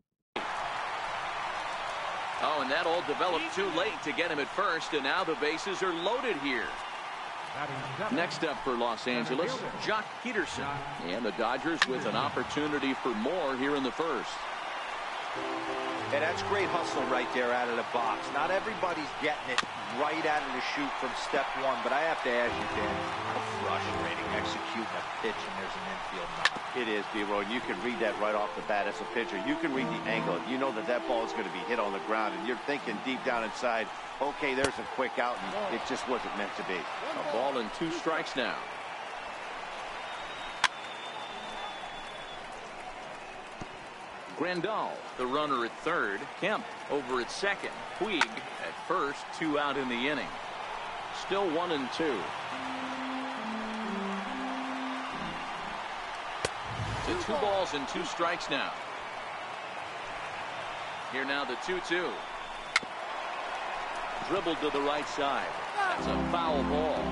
Oh, and that all developed too late to get him at first, and now the bases are loaded here. Next up for Los Angeles, Jock Peterson. And the Dodgers with an opportunity for more here in the first. Yeah, that's great hustle right there out of the box. Not everybody's getting it right out of the chute from step one, but I have to ask you, Dan, how frustrating executing a pitch and there's an infield knock. It is, D-Roy. You can read that right off the bat as a pitcher. You can read the angle. You know that that ball is going to be hit on the ground, and you're thinking deep down inside, okay, there's a quick out, and it just wasn't meant to be. A ball and 2 strikes now. Grandal, the runner at third. Kemp over at second. Puig at first. 2 out in the inning. Still 1-2. To 2 balls and 2 strikes now. Here now the 2-2. Dribbled to the right side. That's a foul ball.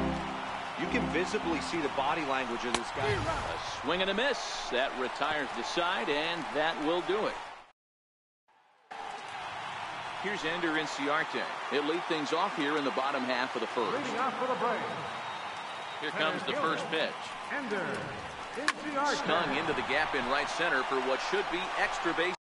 You can visibly see the body language of this guy. A swing and a miss. That retires the side, and that will do it. Here's Ender Inciarte. He'll lead things off here in the bottom half of the first. Here comes the first pitch. Stung into the gap in right center for what should be extra base.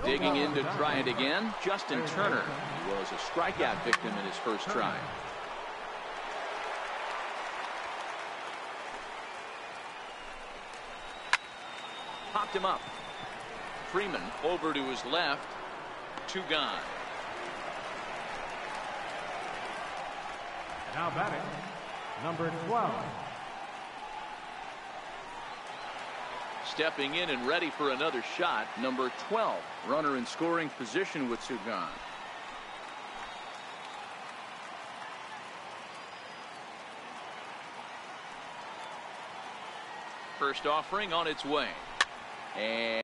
Digging in to try it again, Justin Turner was a strikeout victim in his first try. Popped him up. Freeman over to his left. 2 gone. Now batting, number 12. Stepping in and ready for another shot, number 12. Runner in scoring position with 2 gone. First offering on its way. And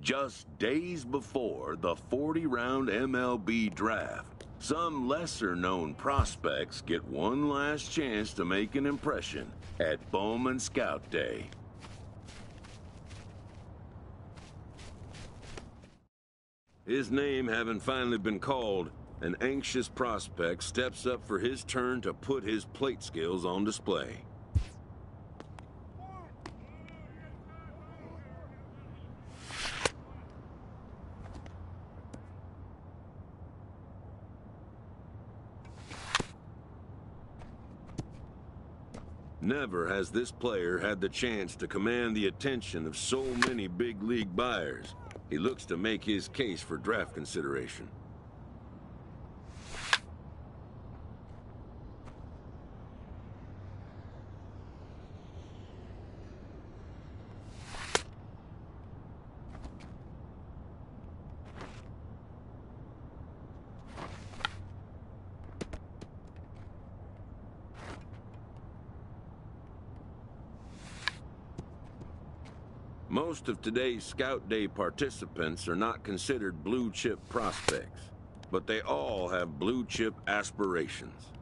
Just days before the 40-round MLB draft, some lesser-known prospects get one last chance to make an impression at Bowman Scout Day. His name having finally been called, an anxious prospect steps up for his turn to put his plate skills on display. Never has this player had the chance to command the attention of so many big league buyers. He looks to make his case for draft consideration. Most of today's Scout Day participants are not considered blue-chip prospects, but they all have blue-chip aspirations.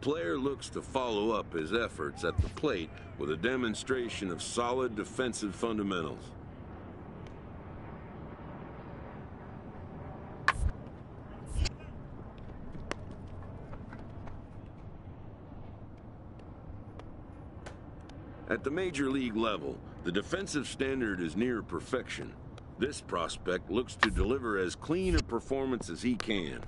player looks to follow up his efforts at the plate with a demonstration of solid defensive fundamentals. At the major league level, the defensive standard is near perfection. This prospect looks to deliver as clean a performance as he can.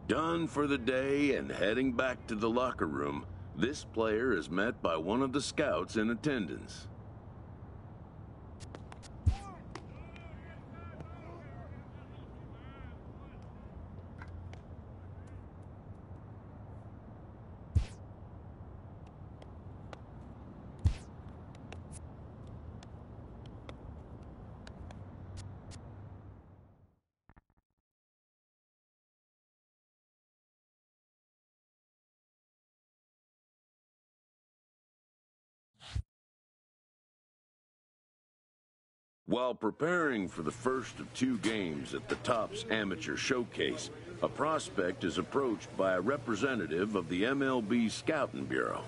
Done for the day and heading back to the locker room, this player is met by one of the scouts in attendance. While preparing for the first of 2 games at the Topps Amateur Showcase, a prospect is approached by a representative of the MLB Scouting Bureau.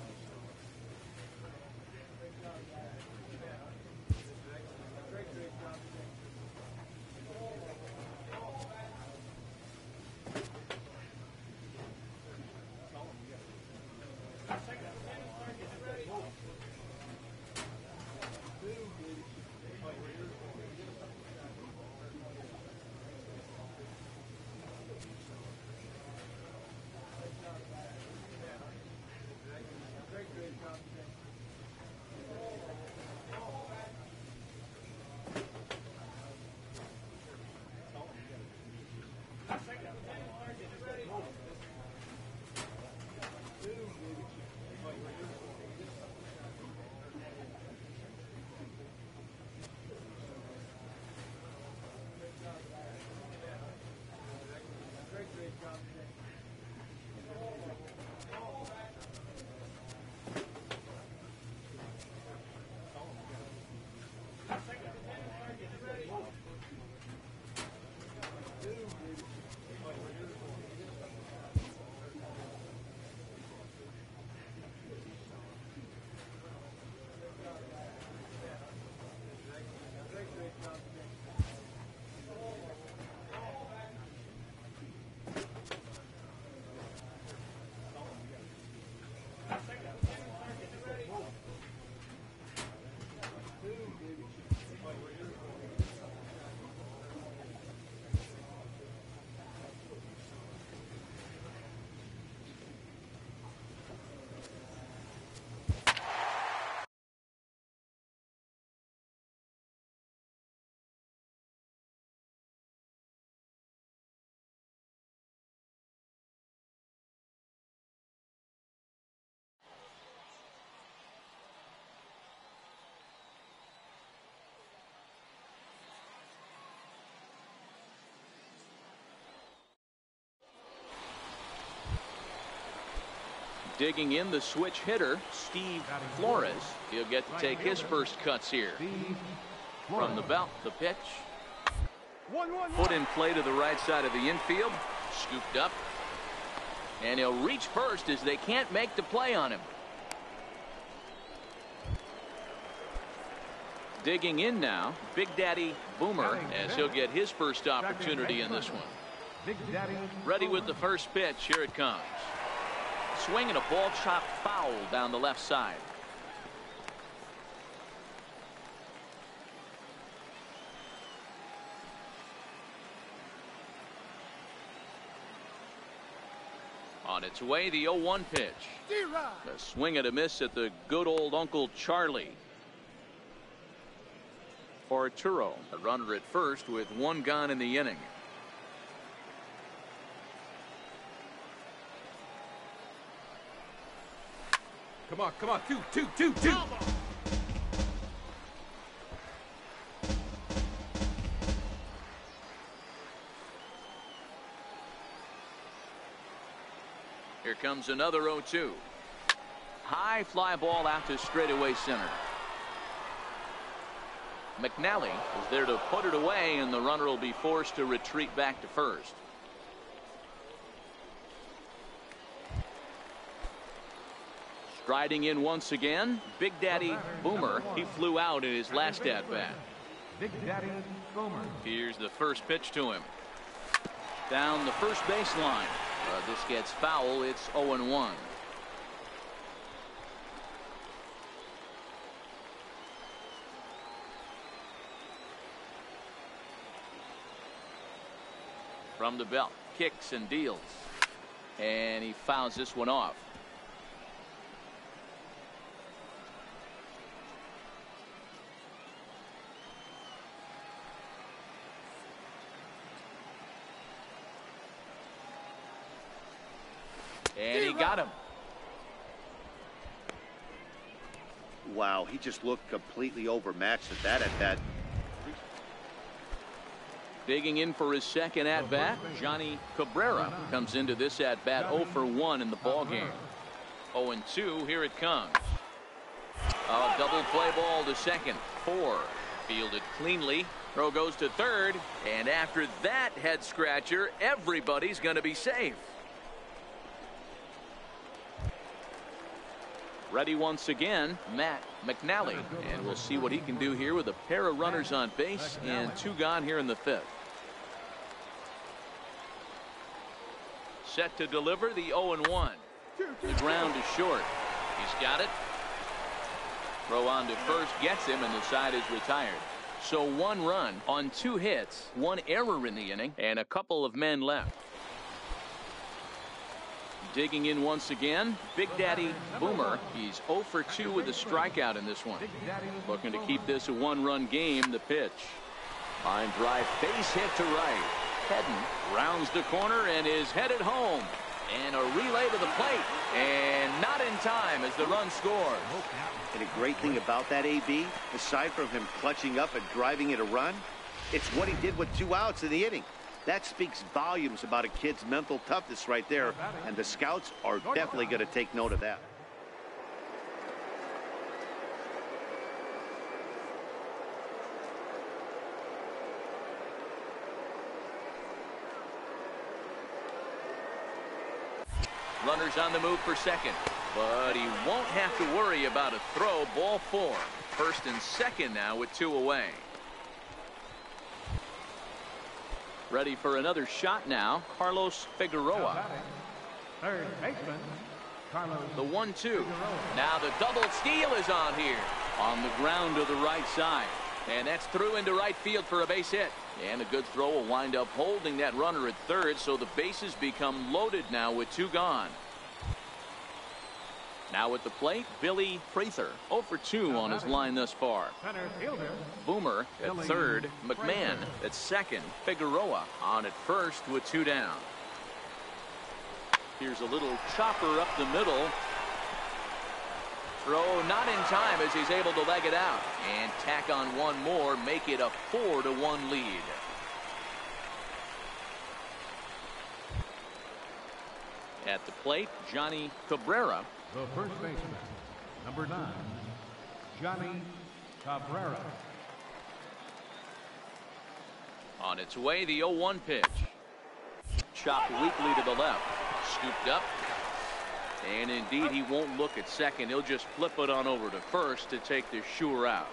Digging in, the switch hitter, Steve Flores. He'll get to take his first cuts here. From the belt, the pitch. Put in play to the right side of the infield. Scooped up. And he'll reach first as they can't make the play on him. Digging in now, Big Daddy Boomer, as he'll get his first opportunity in this one. Ready with the first pitch. Here it comes. Swing and a ball chopped foul down the left side. On its way, the 0-1 pitch. A swing and a miss at the good old Uncle Charlie. Arturo, a runner at first with 1 gone in the inning. Come on, two. Here comes another 0-2. High fly ball out to straightaway center. McNally is there to put it away, and the runner will be forced to retreat back to first. Striding in once again, Big Daddy Boomer. He flew out in his last at-bat. Big Daddy Boomer. Here's the first pitch to him. Down the first baseline. This gets foul. It's 0-1. From the belt, kicks and deals. And he fouls this one off. And he got him. Wow, he just looked completely overmatched at that at-bat. Digging in for his second at-bat, Johnny Cabrera comes into this at-bat 0 for 1 in the ballgame. 0-2, here it comes. A double play ball to second. 4 Fielded cleanly. Throw goes to third. And after that head scratcher, everybody's going to be safe. Ready once again, Matt McNally. And we'll see what he can do here with a pair of runners on base and 2 gone here in the 5th. Set to deliver the 0-1. The ground is short. He's got it. Throw on to first gets him, and the side is retired. So 1 run on 2 hits, 1 error in the inning, and a couple of men left. Digging in once again, Big Daddy Boomer. He's 0 for 2 with a strikeout in this one. Looking to keep this a 1-run game. The pitch. Line drive, base hit to right. Hedden rounds the corner and is headed home. And a relay to the plate. And not in time as the run scores. And a great thing about that, AB, aside from him clutching up and driving in a run, it's what he did with 2 outs in the inning. That speaks volumes about a kid's mental toughness right there, and the scouts are definitely going to take note of that. Runners on the move for second, but he won't have to worry about a throw. Ball 4. First and second now with 2 away. Ready for another shot now, Carlos Figueroa. Third baseman, Carlos. The 1-2. Now the double steal is on here. On the ground to the right side. And that's through into right field for a base hit. And a good throw will wind up holding that runner at third, so the bases become loaded now with 2 gone. Now at the plate, Billy Prather, 0 for 2 on his line thus far. Center fielder, Boomer at third, McMahon at second, Figueroa on at first with 2 down. Here's a little chopper up the middle. Throw not in time as he's able to leg it out. And tack on 1 more, make it a 4-1 lead. At the plate, Johnny Cabrera. the first baseman, number 9, Johnny Cabrera. On its way, the 0-1 pitch. Chopped weakly to the left. Scooped up. And indeed, he won't look at second. He'll just flip it on over to first to take the sure out.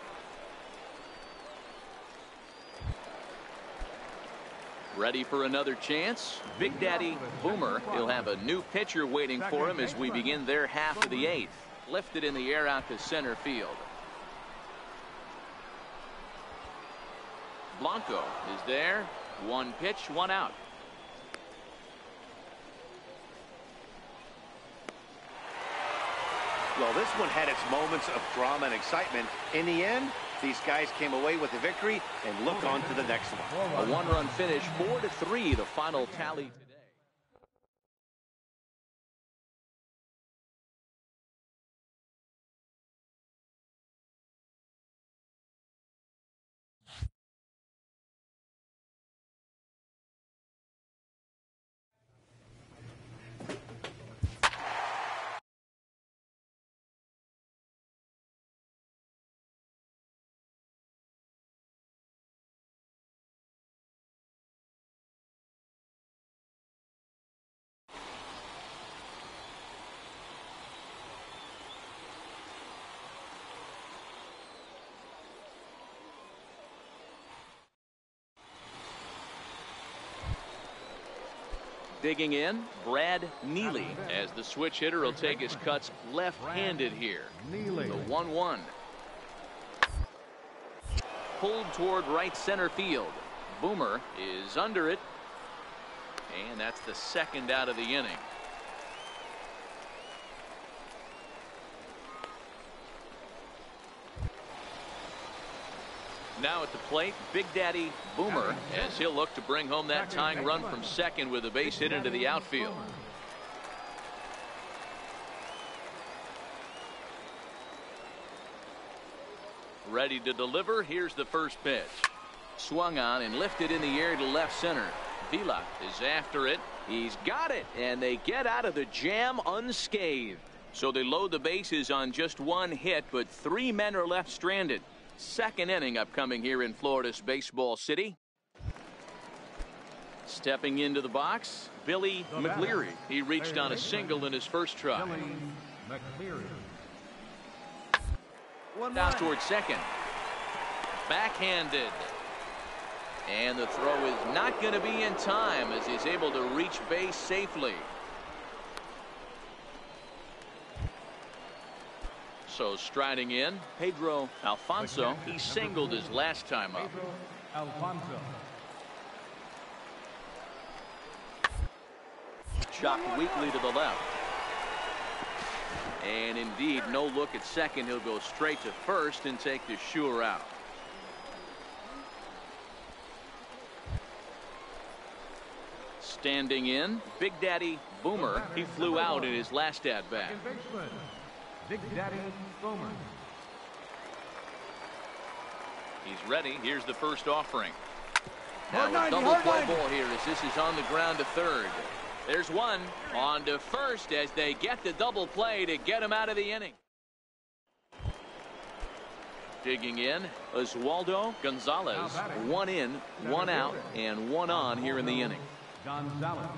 Ready for another chance? Big Daddy Boomer. He'll have a new pitcher waiting for him as we begin their half of the 8th. Lifted in the air out to center field. Blanco is there. 1 pitch, 1 out. Well, this one had its moments of drama and excitement. In the end, these guys came away with a victory and look on to the next one. A 1-run finish, 4-3, the final tally today. Digging in, Brad Neely, as the switch hitter will take his cuts left-handed here. The 1-1. Pulled toward right center field. Boomer is under it. And that's the second out of the inning. Now at the plate, Big Daddy Boomer, as he'll look to bring home that tying run from second with a base hit into the outfield. Ready to deliver. Here's the first pitch. Swung on and lifted in the air to left center. Vila is after it. He's got it, and they get out of the jam unscathed. So they load the bases on just 1 hit, but 3 men are left stranded. Second inning upcoming here in Florida's Baseball City. Stepping into the box, Billy McLeary. He reached on a single in his first try. Billy McLeary. Out towards second. Backhanded. And the throw is not going to be in time as he's able to reach base safely. So striding in, Pedro Alfonso. He singled his last time up. Pedro Alfonso. Chopped weakly to the left. And indeed, no look at second. He'll go straight to first and take the sure out. Standing in, Big Daddy Boomer. He flew out in his last at-bat. Second baseman, Big Daddy Boomer. He's ready. Here's the first offering. Now a double play ball here as this is on the ground to third. There's one on to first as they get the double play to get him out of the inning. Digging in, Oswaldo Gonzalez. One in, one out, and one on here in the inning. Gonzalez.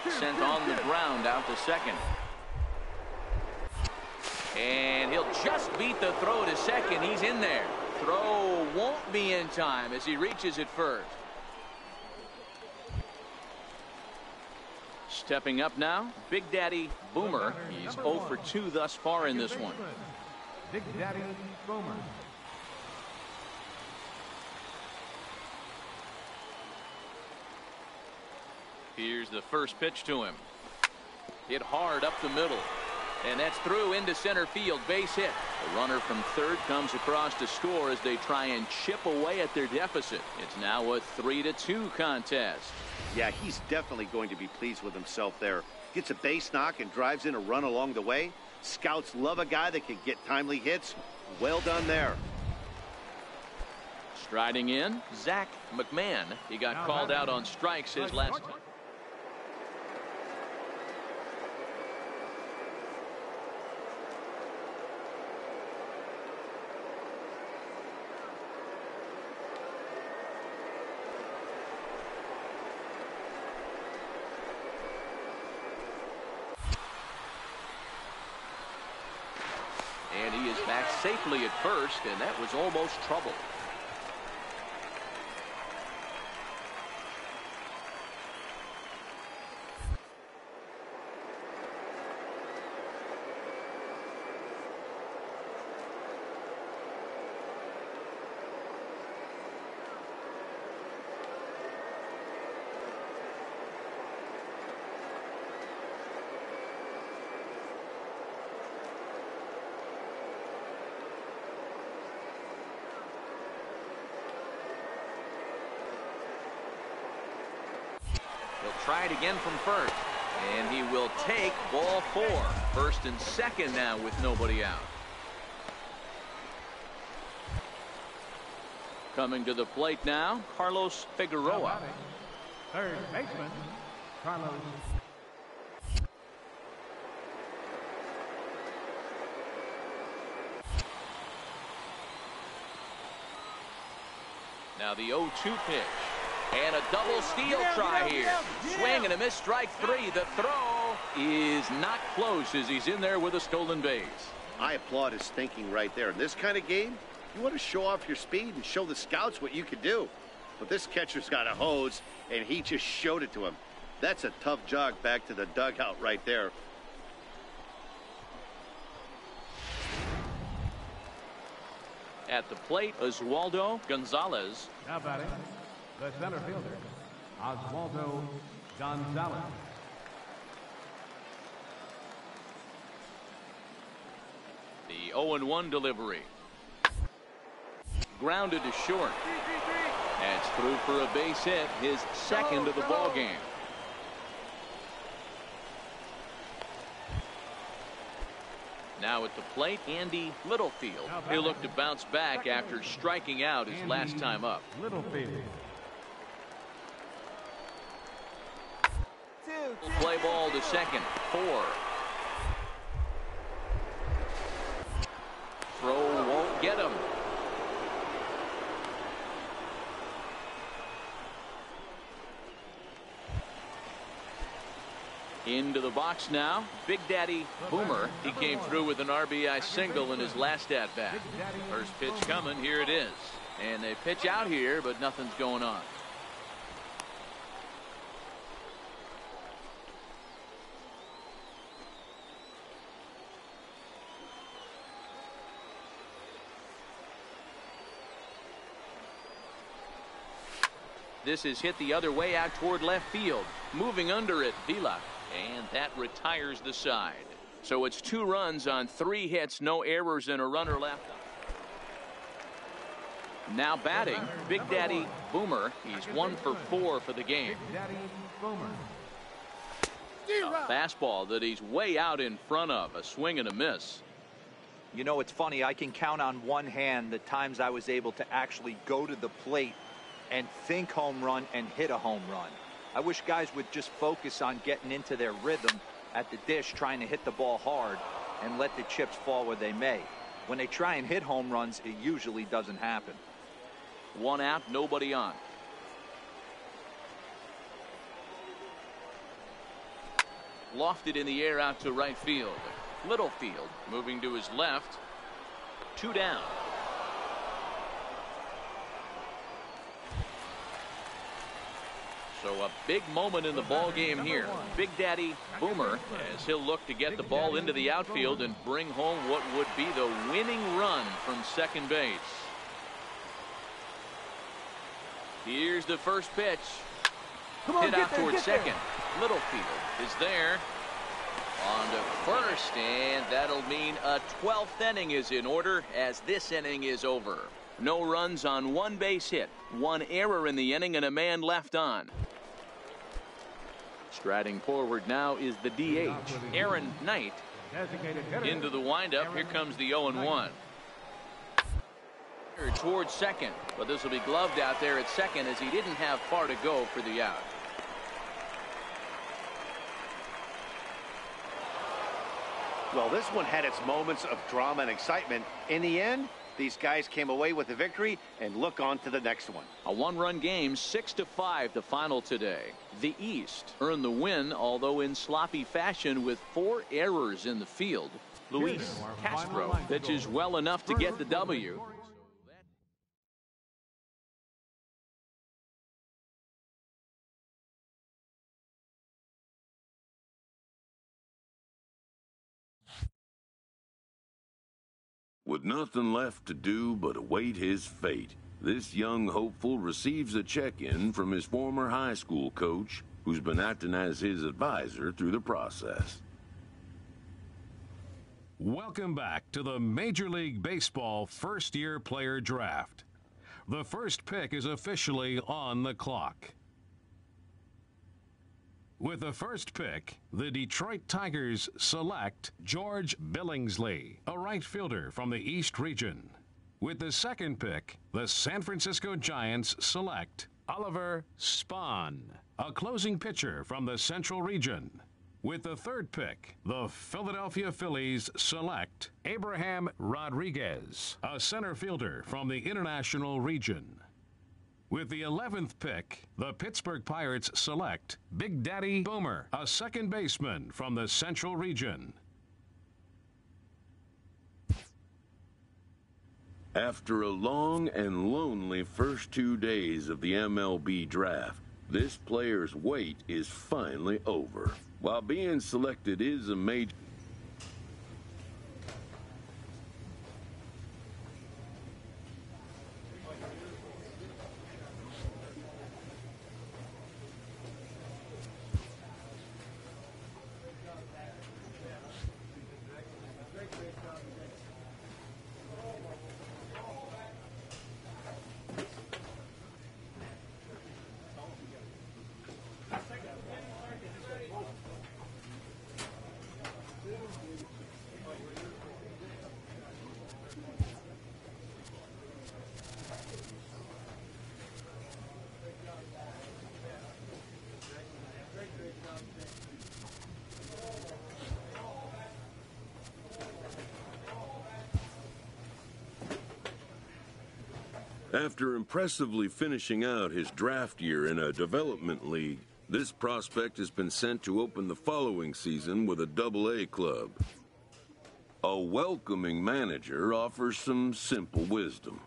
Sent on the ground out to second. And he'll just beat the throw to second. He's in there. Throw won't be in time as he reaches it first. Stepping up now, Big Daddy Boomer. He's 0 for 2 thus far in this one. Big Daddy Boomer. Here's the first pitch to him. Hit hard up the middle. And that's through into center field. Base hit. The runner from third comes across to score as they try and chip away at their deficit. It's now a 3-2 contest. Yeah, he's definitely going to be pleased with himself there. Gets a base knock and drives in a run along the way. Scouts love a guy that can get timely hits. Well done there. Striding in, Zach McMahon. He got called out on strikes his last time. And he is back safely at first, and that was almost trouble. He'll try it again from first. And he will take ball 4. First and second now with nobody out. Coming to the plate now, Carlos Figueroa. Third baseman, Carlos. Now the 0-2 pitch. And a double steal try here. Swing and a miss, strike 3. The throw is not close as he's in there with a stolen base. I applaud his thinking right there. In this kind of game, you want to show off your speed and show the scouts what you can do. But this catcher's got a hose, and he just showed it to him. That's a tough jog back to the dugout right there. At the plate, Oswaldo Gonzalez. Now batting, the center fielder, Oswaldo Gonzalez. The 0-1 delivery. Grounded to short. That's through for a base hit, his second of the ball game. Now at the plate, Andy Littlefield. He'll look to bounce back after striking out his last time up. Littlefield. Play ball to second. 4. throw won't get him. Into the box now, Big Daddy Boomer. He came through with an RBI single in his last at-bat. First pitch coming, here it is. And they pitch out here, but nothing's going on. This is hit the other way out toward left field. Moving under it, Vila. And that retires the side. So it's 2 runs on 3 hits, no errors, and a runner left. Now batting, Big Daddy Boomer. He's 1 for 4 for the game. A fastball that he's way out in front of. A swing and a miss. You know, it's funny. I can count on one hand the times I was able to actually go to the plate and think home run and hit a home run. I wish guys would just focus on getting into their rhythm at the dish, trying to hit the ball hard and let the chips fall where they may. When they try and hit home runs, it usually doesn't happen. 1 out, nobody on. Lofted in the air out to right field. Littlefield moving to his left. 2 down. So a big moment in the ball game here. Big Daddy Boomer, as he'll look to get the ball into the outfield and bring home what would be the winning run from second base. Here's the first pitch. Hit out towards second. Littlefield is there. On to first, and that'll mean a 12th inning is in order as this inning is over. No runs on 1 base hit, 1 error in the inning, and a man left on. Striding forward now is the DH, Aaron Knight. Into the windup, here comes the 0-1. Towards second, but this will be gloved out there at second as he didn't have far to go for the out. Well, this one had its moments of drama and excitement. In the end, these guys came away with a victory and look on to the next one. A 1-run game, 6-5 the final today. The East earned the win, although in sloppy fashion with 4 errors in the field. Luis Castro pitches well enough to get the W. With nothing left to do but await his fate, this young hopeful receives a check-in from his former high school coach, who's been acting as his advisor through the process. Welcome back to the Major League Baseball first-year player draft. The first pick is officially on the clock. With the first pick, the Detroit Tigers select George Billingsley, a right fielder from the East region. With the second pick, the San Francisco Giants select Oliver Spahn, a closing pitcher from the Central region. With the third pick, the Philadelphia Phillies select Abraham Rodriguez, a center fielder from the International region. With the 11th pick, the Pittsburgh Pirates select Big Daddy Boomer, a second baseman from the Central region. After a long and lonely first 2 days of the MLB draft, this player's wait is finally over. While being selected is a major... After impressively finishing out his draft year in a development league, this prospect has been sent to open the following season with a Double-A club. A welcoming manager offers some simple wisdom.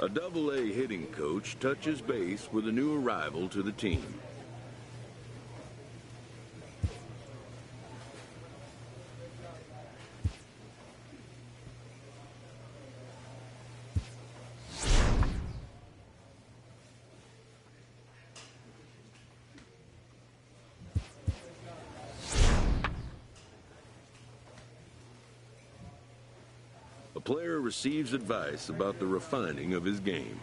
A Double-A hitting coach touches base with a new arrival to the team. A player receives advice about the refining of his game.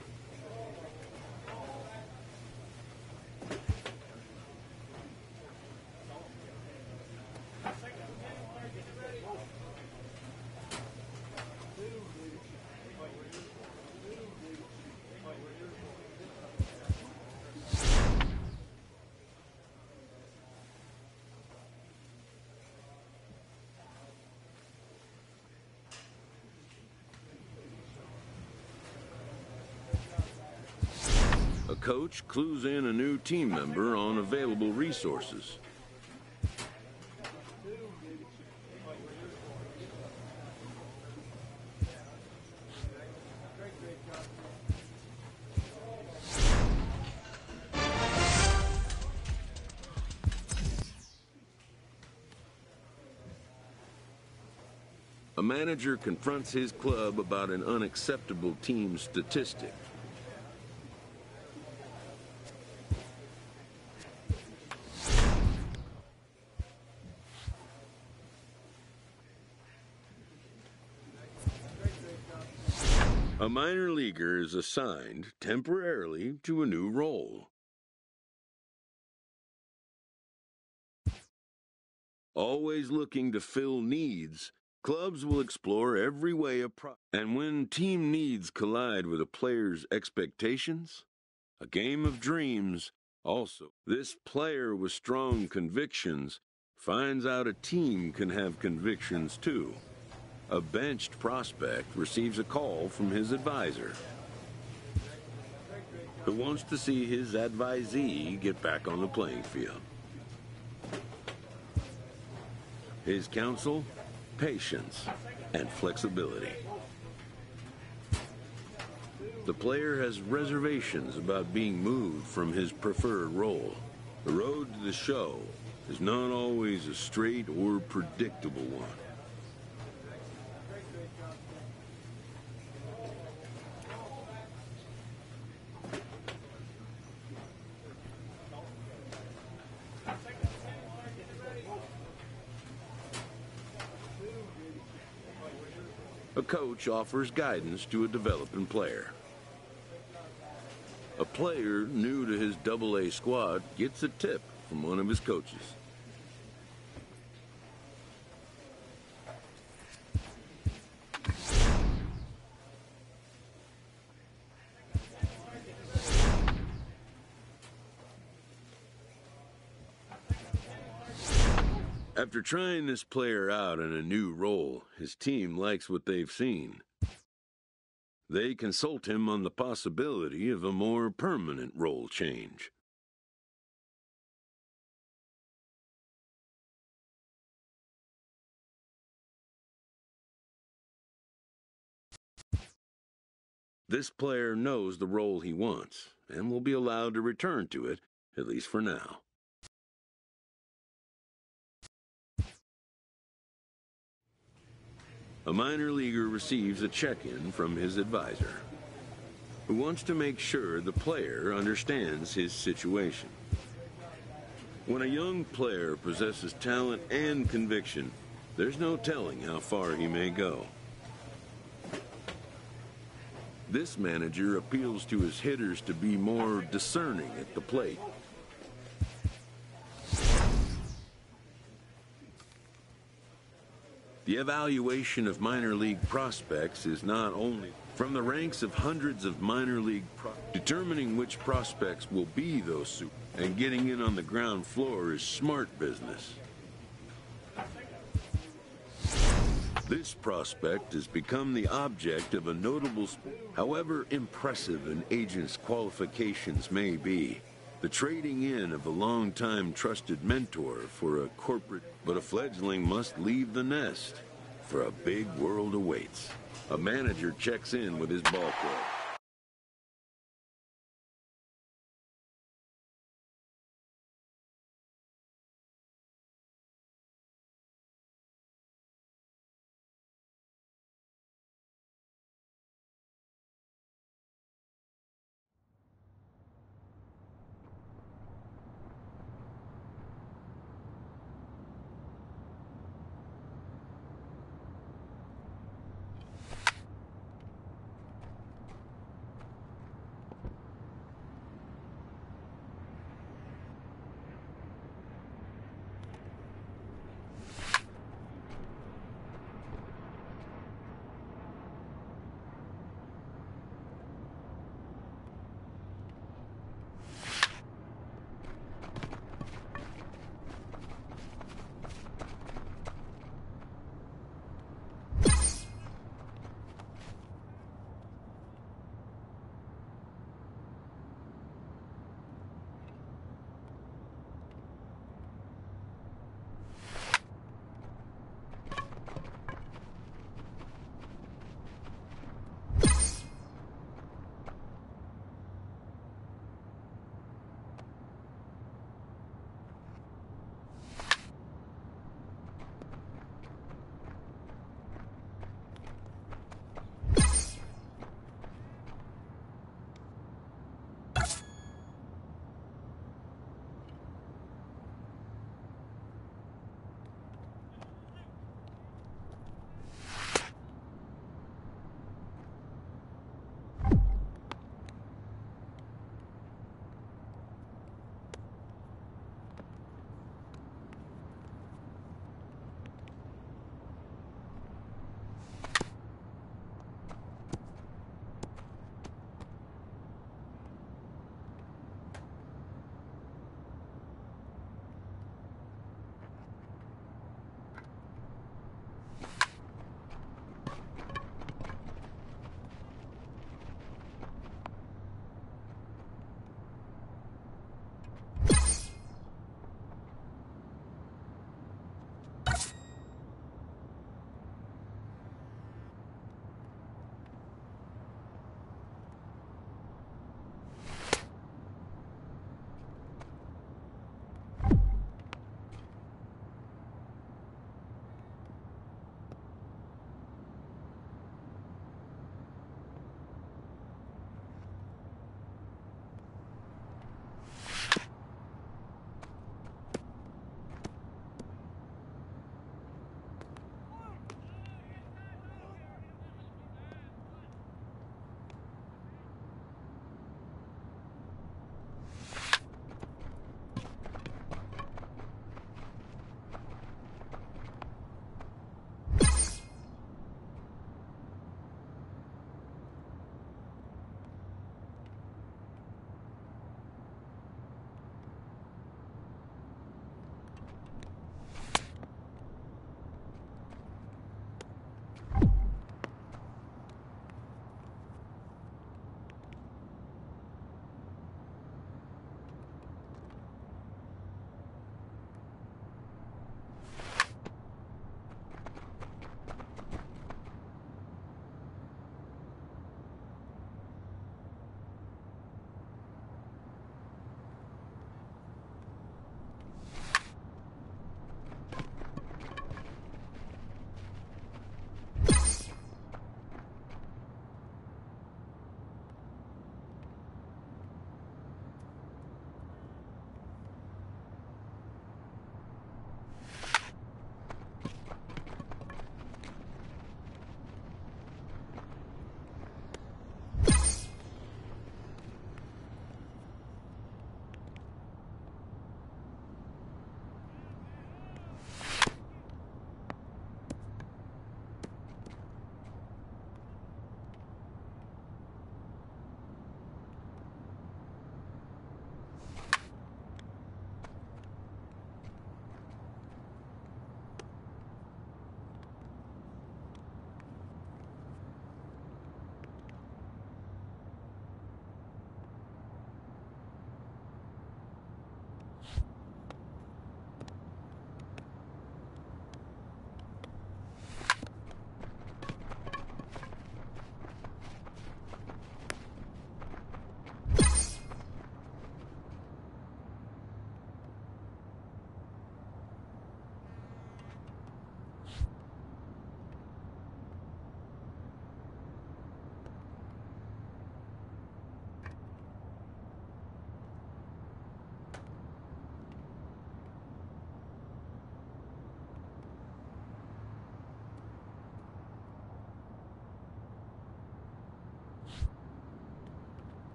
A coach clues in a new team member on available resources. A manager confronts his club about an unacceptable team statistic. A minor leaguer is assigned temporarily to a new role. Always looking to fill needs, clubs will explore every way and when team needs collide with a player's expectations, a game of dreams. Also, this player with strong convictions finds out a team can have convictions too. A benched prospect receives a call from his advisor, who wants to see his advisee get back on the playing field. His counsel, patience, and flexibility. The player has reservations about being moved from his preferred role. The road to the show is not always a straight or predictable one. A coach offers guidance to a developing player. A player new to his Double-A squad gets a tip from one of his coaches. After trying this player out in a new role, his team likes what they've seen. They consult him on the possibility of a more permanent role change. This player knows the role he wants and will be allowed to return to it, at least for now. A minor leaguer receives a check-in from his advisor, who wants to make sure the player understands his situation. When a young player possesses talent and conviction, there's no telling how far he may go. This manager appeals to his hitters to be more discerning at the plate. The evaluation of minor league prospects is not only from the ranks of hundreds of minor league determining which prospects will be those super, and getting in on the ground floor is smart business. This prospect has become the object of a notable, however impressive an agent's qualifications may be. The trading in of a long-time trusted mentor for a corporate, but a fledgling must leave the nest, for a big world awaits. A manager checks in with his ball club.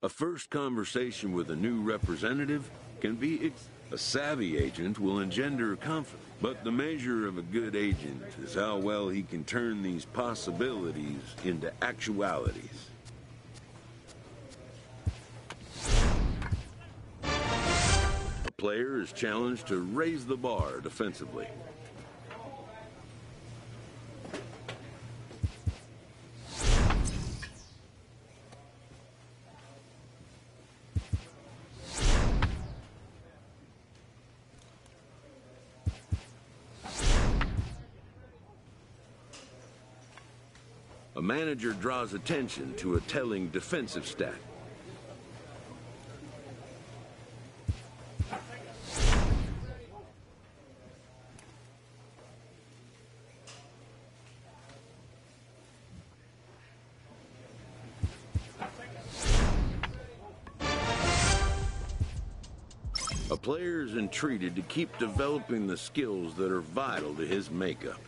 A first conversation with a new representative can be a savvy agent will engender confidence, but the measure of a good agent is how well he can turn these possibilities into actualities. A player is challenged to raise the bar defensively. A manager draws attention to a telling defensive stat. A player is entreated to keep developing the skills that are vital to his makeup.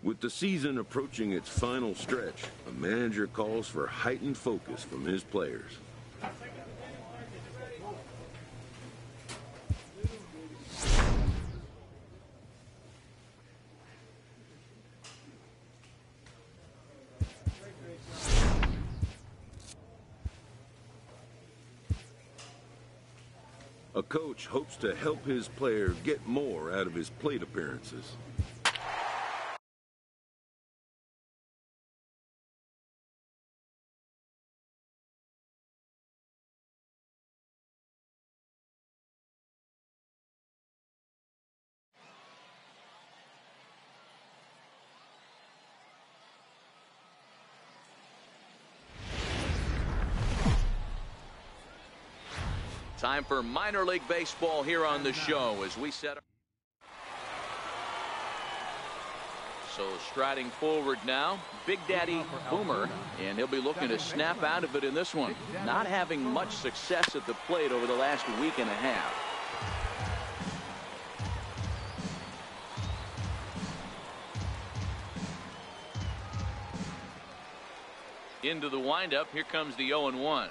With the season approaching its final stretch, a manager calls for heightened focus from his players. A coach hopes to help his player get more out of his plate appearances. Time for minor league baseball here on the show as we set. So striding forward now, Big Daddy Boomer, and he'll be looking to snap out of it in this one. Not having much success at the plate over the last week and a half. Into the windup, here comes the 0-1.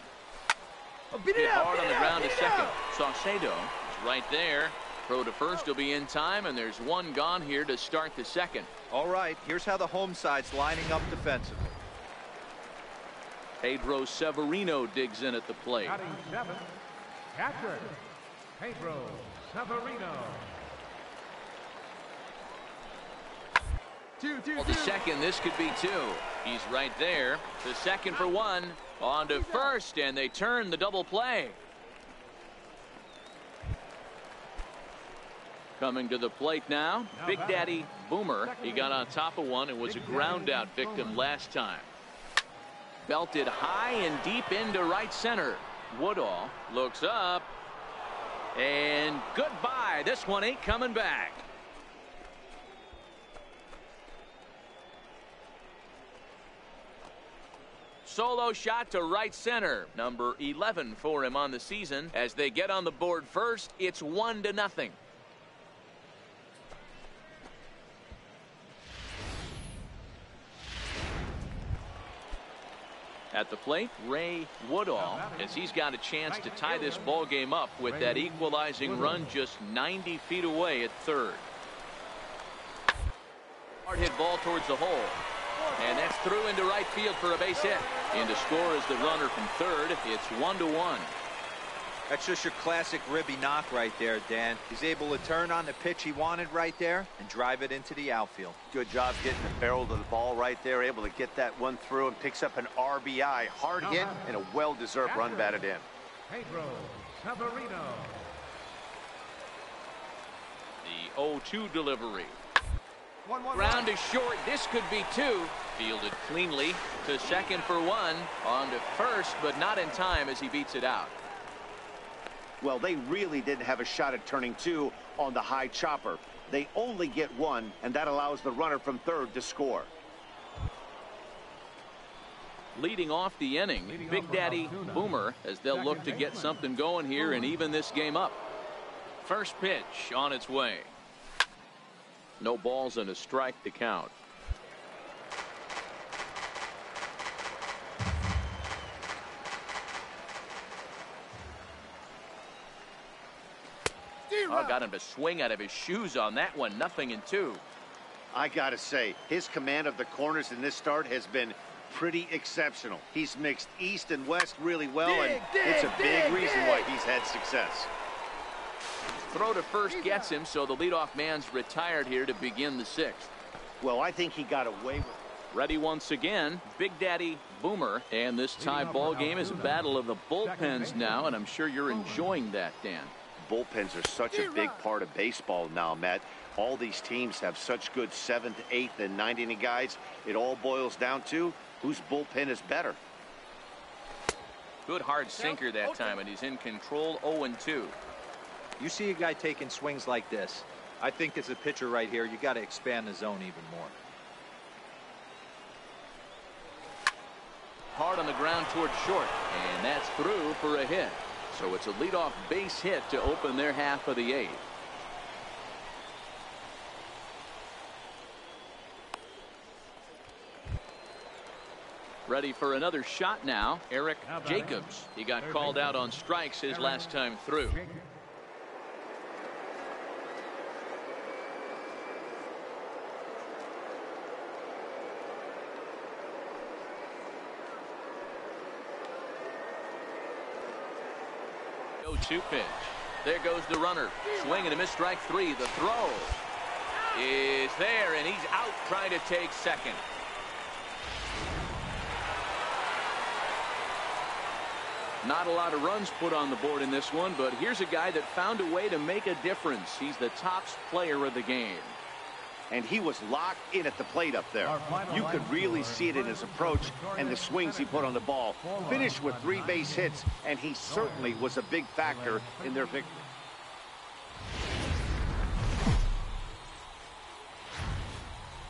Hit hard on the ground to second. Saucedo is right there. Throw to first will be in time, and there's one gone here to start the second. All right, here's how the home side's lining up defensively. Pedro Severino digs in at the plate. Batting seventh, catcher, Pedro Severino. Well, the second, this could be two. He's right there. The second for one. On to first, and they turn the double play. Coming to the plate now, Big Daddy Boomer. He got on top of one and was a ground out victim last time. Belted high and deep into right center. Woodall looks up, and goodbye. This one ain't coming back. Solo shot to right center. Number 11 for him on the season. As they get on the board first, it's 1-0. At the plate, Ray Woodall, as he's got a chance to tie this ball game up with that equalizing run just 90 feet away at third. Hard hit ball towards the hole. And that's through into right field for a base hit. And to score is the runner from third. It's 1-1. That's just your classic ribby knock right there, Dan. He's able to turn on the pitch he wanted right there and drive it into the outfield. Good job getting the barrel to the ball right there, able to get that one through and picks up an RBI. Hard hit and a well-deserved run batted in. Pedro Severino. The 0-2 delivery. Ground is short. This could be two. Fielded cleanly to second for one. On to first, but not in time as he beats it out. Well, they really didn't have a shot at turning two on the high chopper. They only get one, and that allows the runner from third to score. Leading off the inning, Big Daddy Boomer, as they'll look to get something going here and even this game up. First pitch on its way. No balls and a strike to count. Oh, got him to swing out of his shoes on that one. 0-2. I gotta say, his command of the corners in this start has been pretty exceptional. He's mixed east and west really well, and it's a big reason why he's had success. Throw to first gets him, so the leadoff man's retired here to begin the sixth. Well, I think he got away with it. Ready once again, Big Daddy Boomer. And this tie ball game is a battle of the bullpens now, and I'm sure you're enjoying that, Dan. Bullpens are such a big part of baseball now, Matt. All these teams have such good 7th, 8th, and 9th inning guys. It all boils down to whose bullpen is better. Good hard sinker that time, and he's in control. 0-2. You see a guy taking swings like this. I think as a pitcher right here, you got to expand the zone even more. Hard on the ground towards short, and that's through for a hit. So it's a leadoff base hit to open their half of the 8th. Ready for another shot now, Eric Jacobs. He got called out on strikes his last time through. Two pitch. There goes the runner. Swing and a miss, strike three. The throw is there, and he's out trying to take second. Not a lot of runs put on the board in this one, but here's a guy that found a way to make a difference. He's the top player of the game. And he was locked in at the plate up there. You could really see it in his approach and the swings he put on the ball. Finished with 3 base hits, and he certainly was a big factor in their victory.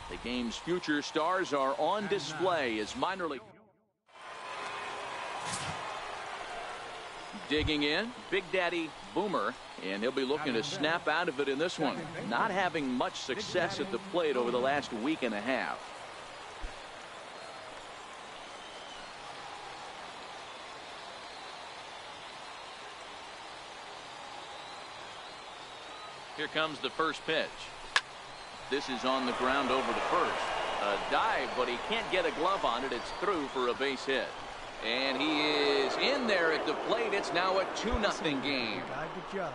The game's future stars are on display as minor league. Digging in, Big Daddy Boomer, and he'll be looking to snap out of it in this one. Not having much success at the plate over the last week and a half. Here comes the first pitch. This is on the ground over to first. A dive, but he can't get a glove on it. It's through for a base hit. And he is in there at the plate. It's now a 2-0 game. Good job.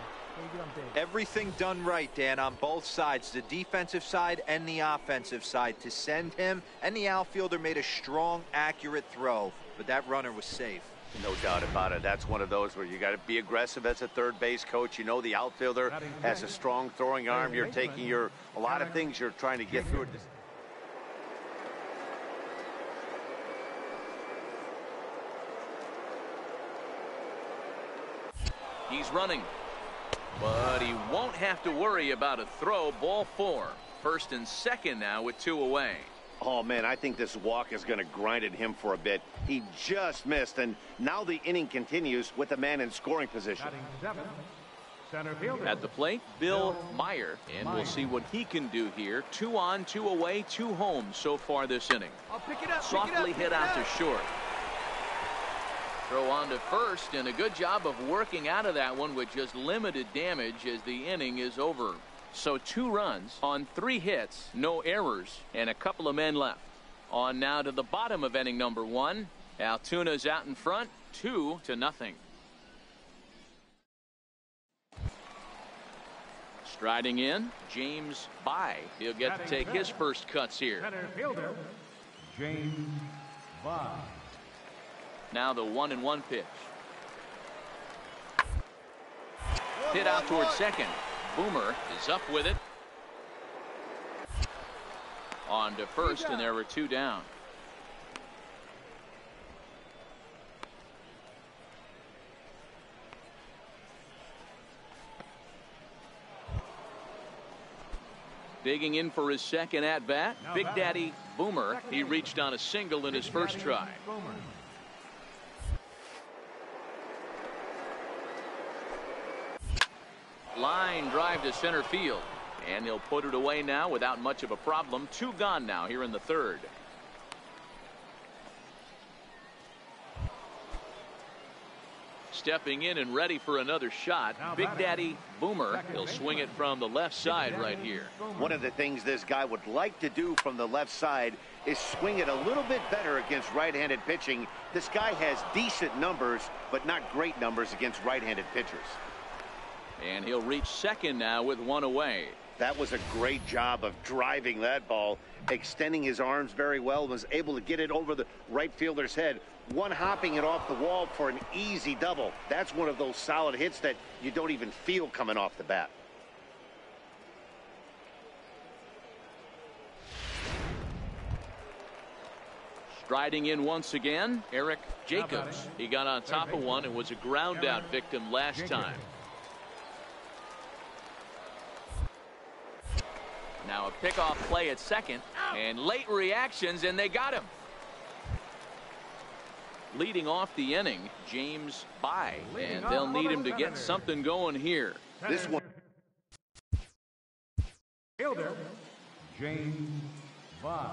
Everything done right, Dan, on both sides, the defensive side and the offensive side. To send him, and the outfielder made a strong, accurate throw, but that runner was safe. No doubt about it. That's one of those where you got to be aggressive as a third base coach. You know the outfielder has a strong throwing arm. You're taking a lot of things you're trying to get through it. He's running, but he won't have to worry about a throw. Ball 4. First and second now with 2 away. Oh, man, I think this walk is going to grind at him for a bit. He just missed, and now the inning continues with the man in scoring position. At the plate, Bill Meyer, and we'll see what he can do here. 2 on, 2 away, 2 home so far this inning. Softly hit out to short. Throw on to first, and a good job of working out of that one with just limited damage as the inning is over. So 2 runs on 3 hits, no errors, and a couple of men left. On now to the bottom of inning number 1. Altuna's out in front, 2-0. Striding in, James By. He'll get to take his first cuts here. Center fielder, James By. Now the 1-1 pitch. Hit out towards second. Boomer is up with it. On to first, and there were 2 down. Digging in for his second at-bat, Big Daddy Boomer. He reached on a single in his first try. Line drive to center field. And he'll put it away now without much of a problem. 2 gone now here in the third. Stepping in and ready for another shot, Big Daddy Boomer. He'll swing it from the left side right here. One of the things this guy would like to do from the left side is swing it a little bit better against right-handed pitching. This guy has decent numbers, but not great numbers against right-handed pitchers. And he'll reach second now with 1 away. That was a great job of driving that ball, extending his arms very well, was able to get it over the right fielder's head, one-hopping it off the wall for an easy double. That's one of those solid hits that you don't even feel coming off the bat. Striding in once again, Eric Jacobs. He got on top of one and was a ground-out victim last time. Now a pickoff play at second, and late reactions, and they got him. Leading off the inning, James By, and they'll need him to get something going here. This one. Fielder, James By.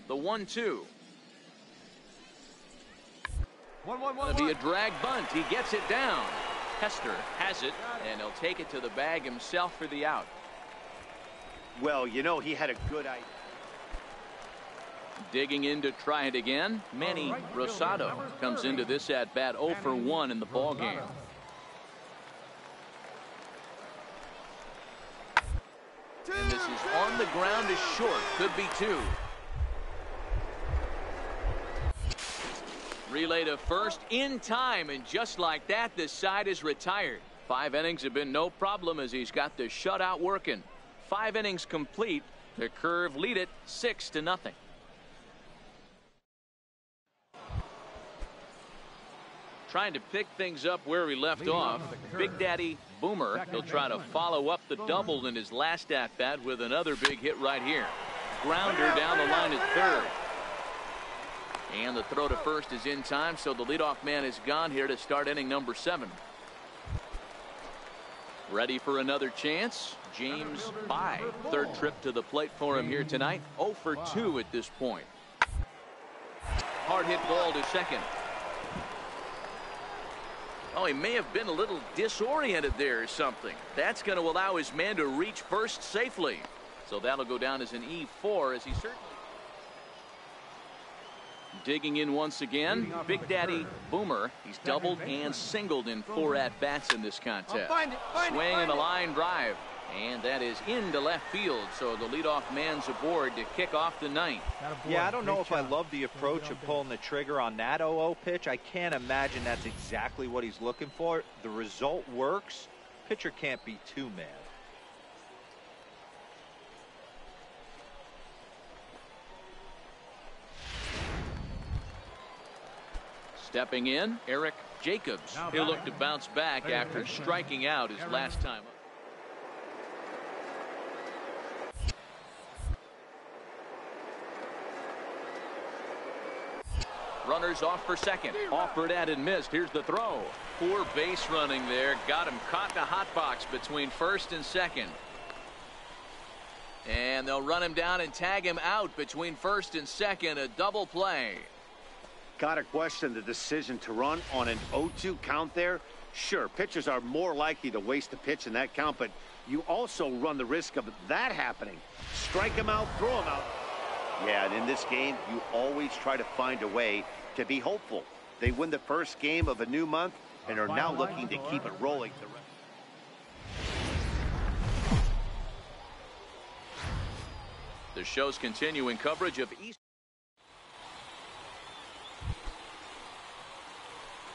The 1-2. One. Be a drag bunt. He gets it down. Hester has it, and he'll take it to the bag himself for the out. Well, you know, he had a good idea. Digging in to try it again, Manny Rosado comes into this at bat 0 for 1 in the ball game. And this is on the ground, is short. Could be 2. Relay to first in time, and just like that, this side is retired. 5 innings have been no problem as he's got the shutout working. 5 innings complete. The Curve lead it 6-0. Trying to pick things up where we left off. Big Daddy Boomer. He'll try to follow up the double in his last at-bat with another big hit right here. Grounder down the line at third. And the throw to first is in time, so the leadoff man is gone here to start inning number 7. Ready for another chance, James By. Third trip to the plate for him here tonight. 0 for 2 at this point. Hard hit ball to second. Oh, he may have been a little disoriented there or something. That's going to allow his man to reach first safely. So that'll go down as an E4 as he certainly. Digging in once again, Big Daddy Boomer. He's doubled and singled in 4 at-bats in this contest. Swing and a line drive. And that is into left field, so the leadoff man's aboard to kick off the 9th. Yeah, I don't know if I love the approach of pulling the trigger on that 0-0 pitch. I can't imagine that's exactly what he's looking for. The result works. Pitcher can't be too mad. Stepping in, Eric Jacobs. He'll look to bounce back after striking out his last time up. Runners off for second. Offered at and missed. Here's the throw. Poor base running there. Got him caught in a hot box between first and second. And they'll run him down and tag him out between first and second. A double play. Got to question the decision to run on an 0-2 count there. Sure, pitchers are more likely to waste a pitch in that count, but you also run the risk of that happening. Strike him out, throw him out. Yeah, and in this game, you always try to find a way to be hopeful. They win the first game of a new month and are now looking to keep it rolling. The show's continuing coverage of East.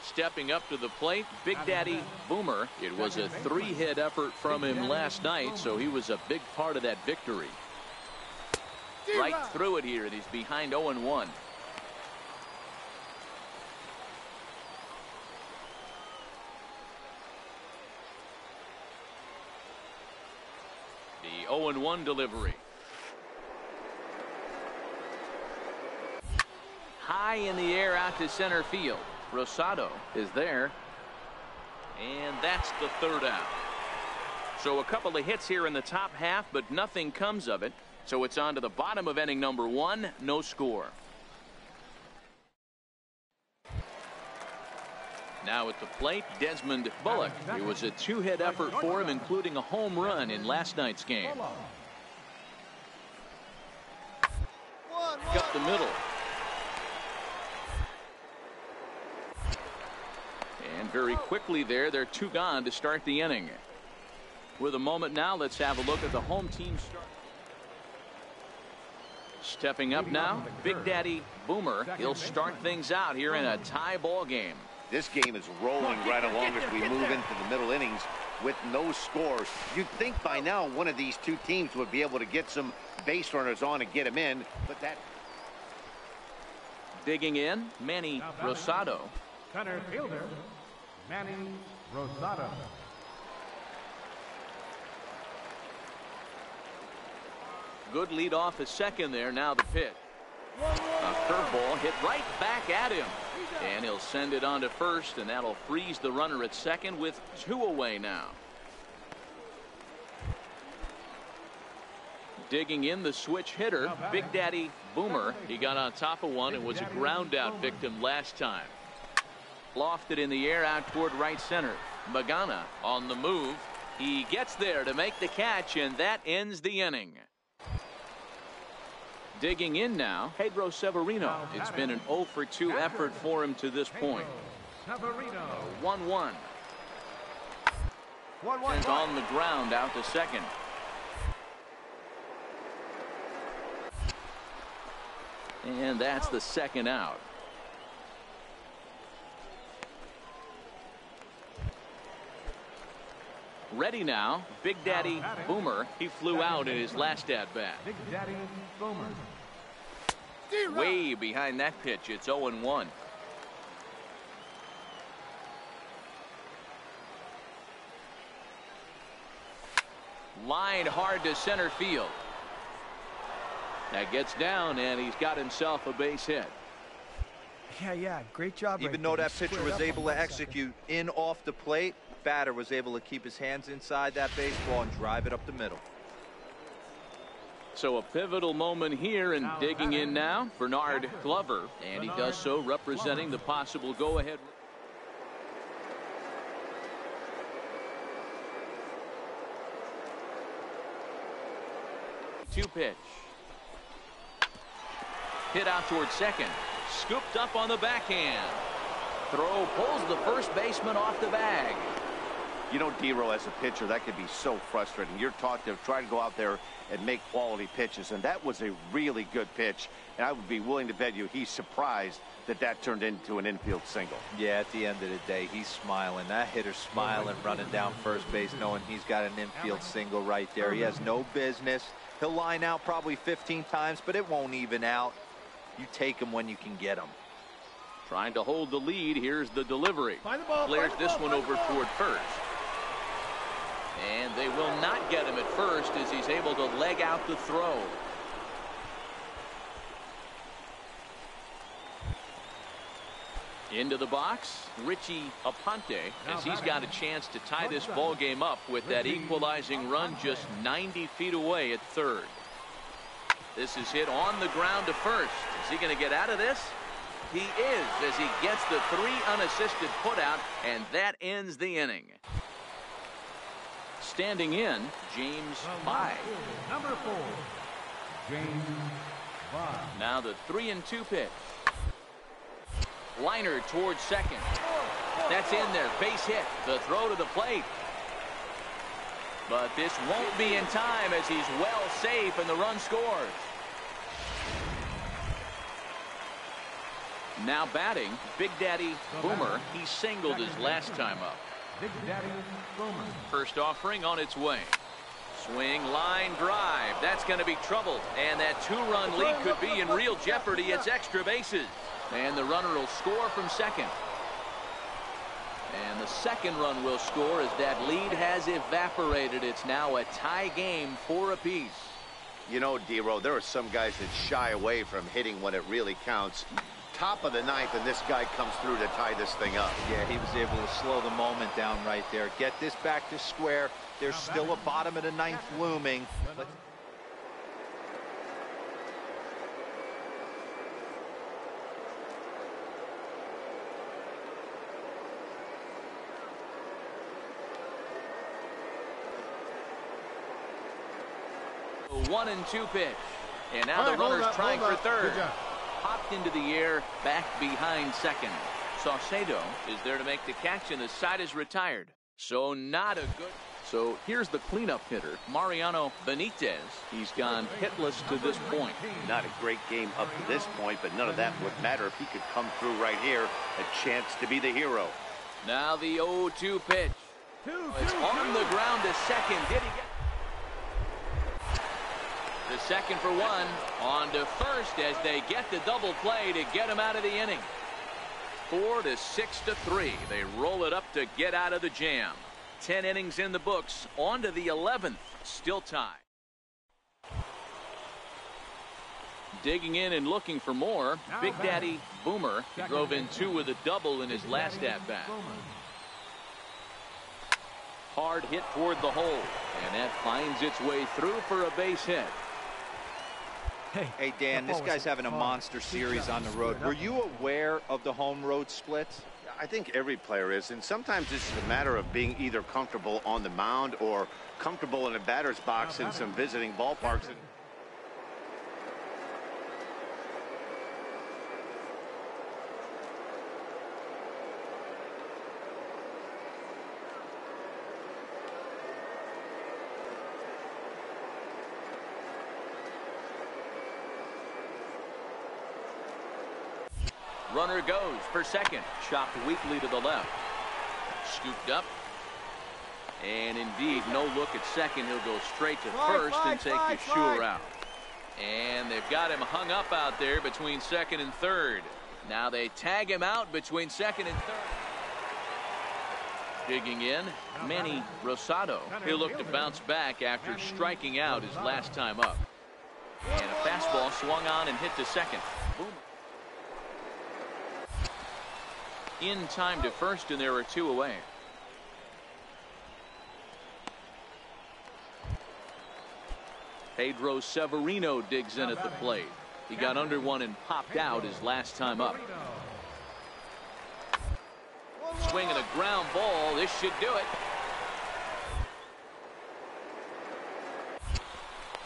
Stepping up to the plate, Big Daddy Boomer. It was a 3-hit effort from him last night, so he was a big part of that victory. Right through it here, and he's behind 0-1. The 0-1 delivery. High in the air out to center field. Rosado is there. And that's the third out. So a couple of hits here in the top half, but nothing comes of it. So it's on to the bottom of inning number 1. No score. Now at the plate, Desmond Bullock. It was a 2-hit effort for him, including a home run in last night's game. Up the middle. And very quickly there, they're 2 gone to start the inning. With a moment now, let's have a look at the home team start. Stepping up now, Big Daddy Boomer. He'll start things out here in a tie ball game. This game is rolling right along as we move into the middle innings with no scores. You'd think by now one of these two teams would be able to get some base runners on and get them in, but that... Digging in, Manny Rosado. Center fielder, Manny Rosado. Good lead off at second there. Now the pitch. A curveball hit right back at him. And he'll send it on to first, and that'll freeze the runner at second with 2 away now. Digging in, the switch hitter, Big Daddy Boomer. He got on top of one and was a ground out victim last time. Lofted in the air out toward right center. Magana on the move. He gets there to make the catch, and that ends the inning. Digging in now, Pedro Severino. It's been an 0-for-2 effort for him to this point. 1-1. And on the ground out to second. And that's the second out. Ready now, Big Daddy Boomer. He flew out in his last at-bat. Big Daddy Boomer. Way behind that pitch. It's 0-1. Line hard to center field. That gets down, and he's got himself a base hit. Yeah, great job. Even though that pitcher was able to execute in off the plate, batter was able to keep his hands inside that baseball and drive it up the middle. So a pivotal moment here, and digging in now, Bernard Glover, and he does so representing the possible go-ahead. 2 pitch. Hit out towards second. Scooped up on the backhand. Throw pulls the first baseman off the bag. You know, D-Row, as a pitcher, that could be so frustrating. You're taught to try to go out there and make quality pitches, and that was a really good pitch. And I would be willing to bet you he's surprised that that turned into an infield single. Yeah, at the end of the day, he's smiling. That hitter's smiling, running down first base, knowing he's got an infield single right there. He has no business. He'll line out probably 15 times, but it won't even out. You take him when you can get him. Trying to hold the lead. Here's the delivery. Flares this one over toward first. And they will not get him at first as he's able to leg out the throw. Into the box, Richie Aponte, as he's got a chance to tie this ball game up with that equalizing run just 90 feet away at third. This is hit on the ground to first. Is he going to get out of this? He is, as he gets the 3 unassisted putout, and that ends the inning. Standing in, James Bai. Number 4, James Bai. Now the 3-2 pitch. Liner towards second. That's in there. Base hit. The throw to the plate. But this won't be in time as he's well safe and the run scores. Now batting, Big Daddy Boomer. He singled his last time up. Big Daddy Boomer. First offering on its way. Swing, line, drive. That's going to be trouble. And that 2-run lead could be in real jeopardy. It's extra bases. And the runner will score from second. And the second run will score as that lead has evaporated. It's now a tie game, 4 apiece. You know, D-Row, there are some guys that shy away from hitting when it really counts. Top of the 9th, and this guy comes through to tie this thing up. Yeah, he was able to slow the moment down right there. Get this back to square. There's still a bottom of the 9th looming. A 1-2 pitch. And now the runner's trying for third. Popped into the air, back behind second. Saucedo is there to make the catch, and the side is retired. So not a good. So here's the cleanup hitter, Mariano Benitez. He's gone hitless to this point. Not a great game up to this point, but none of that would matter if he could come through right here. A chance to be the hero. Now the 0-2 pitch. It's on the ground to second. Did he get the second for 1? On to first as they get the double play to get him out of the inning. 4-6-3. They roll it up to get out of the jam. 10 innings in the books. On to the 11th. Still tied. Digging in and looking for more. Big Daddy Boomer. He drove in 2 with a double in his last at-bat. Hard hit toward the hole. And that finds its way through for a base hit. Hey, Dan, this guy's having a monster series on the road. Were you aware of the home-road splits? I think every player is, and sometimes it's a matter of being either comfortable on the mound or comfortable in a batter's box in some visiting ballparks. Runner goes for second. Chopped weakly to the left. Scooped up. And indeed, no look at second. He'll go straight to first and take the Shure out. And they've got him hung up out there between second and third. Now they tag him out between second and third. Digging in, Manny Rosado. He'll look to bounce back after striking out his last time up. And a fastball swung on and hit to second. Boom. In time to first, and there are 2 away. Pedro Severino digs in at the plate. He got under one and popped out his last time up. Swinging a ground ball. This should do it.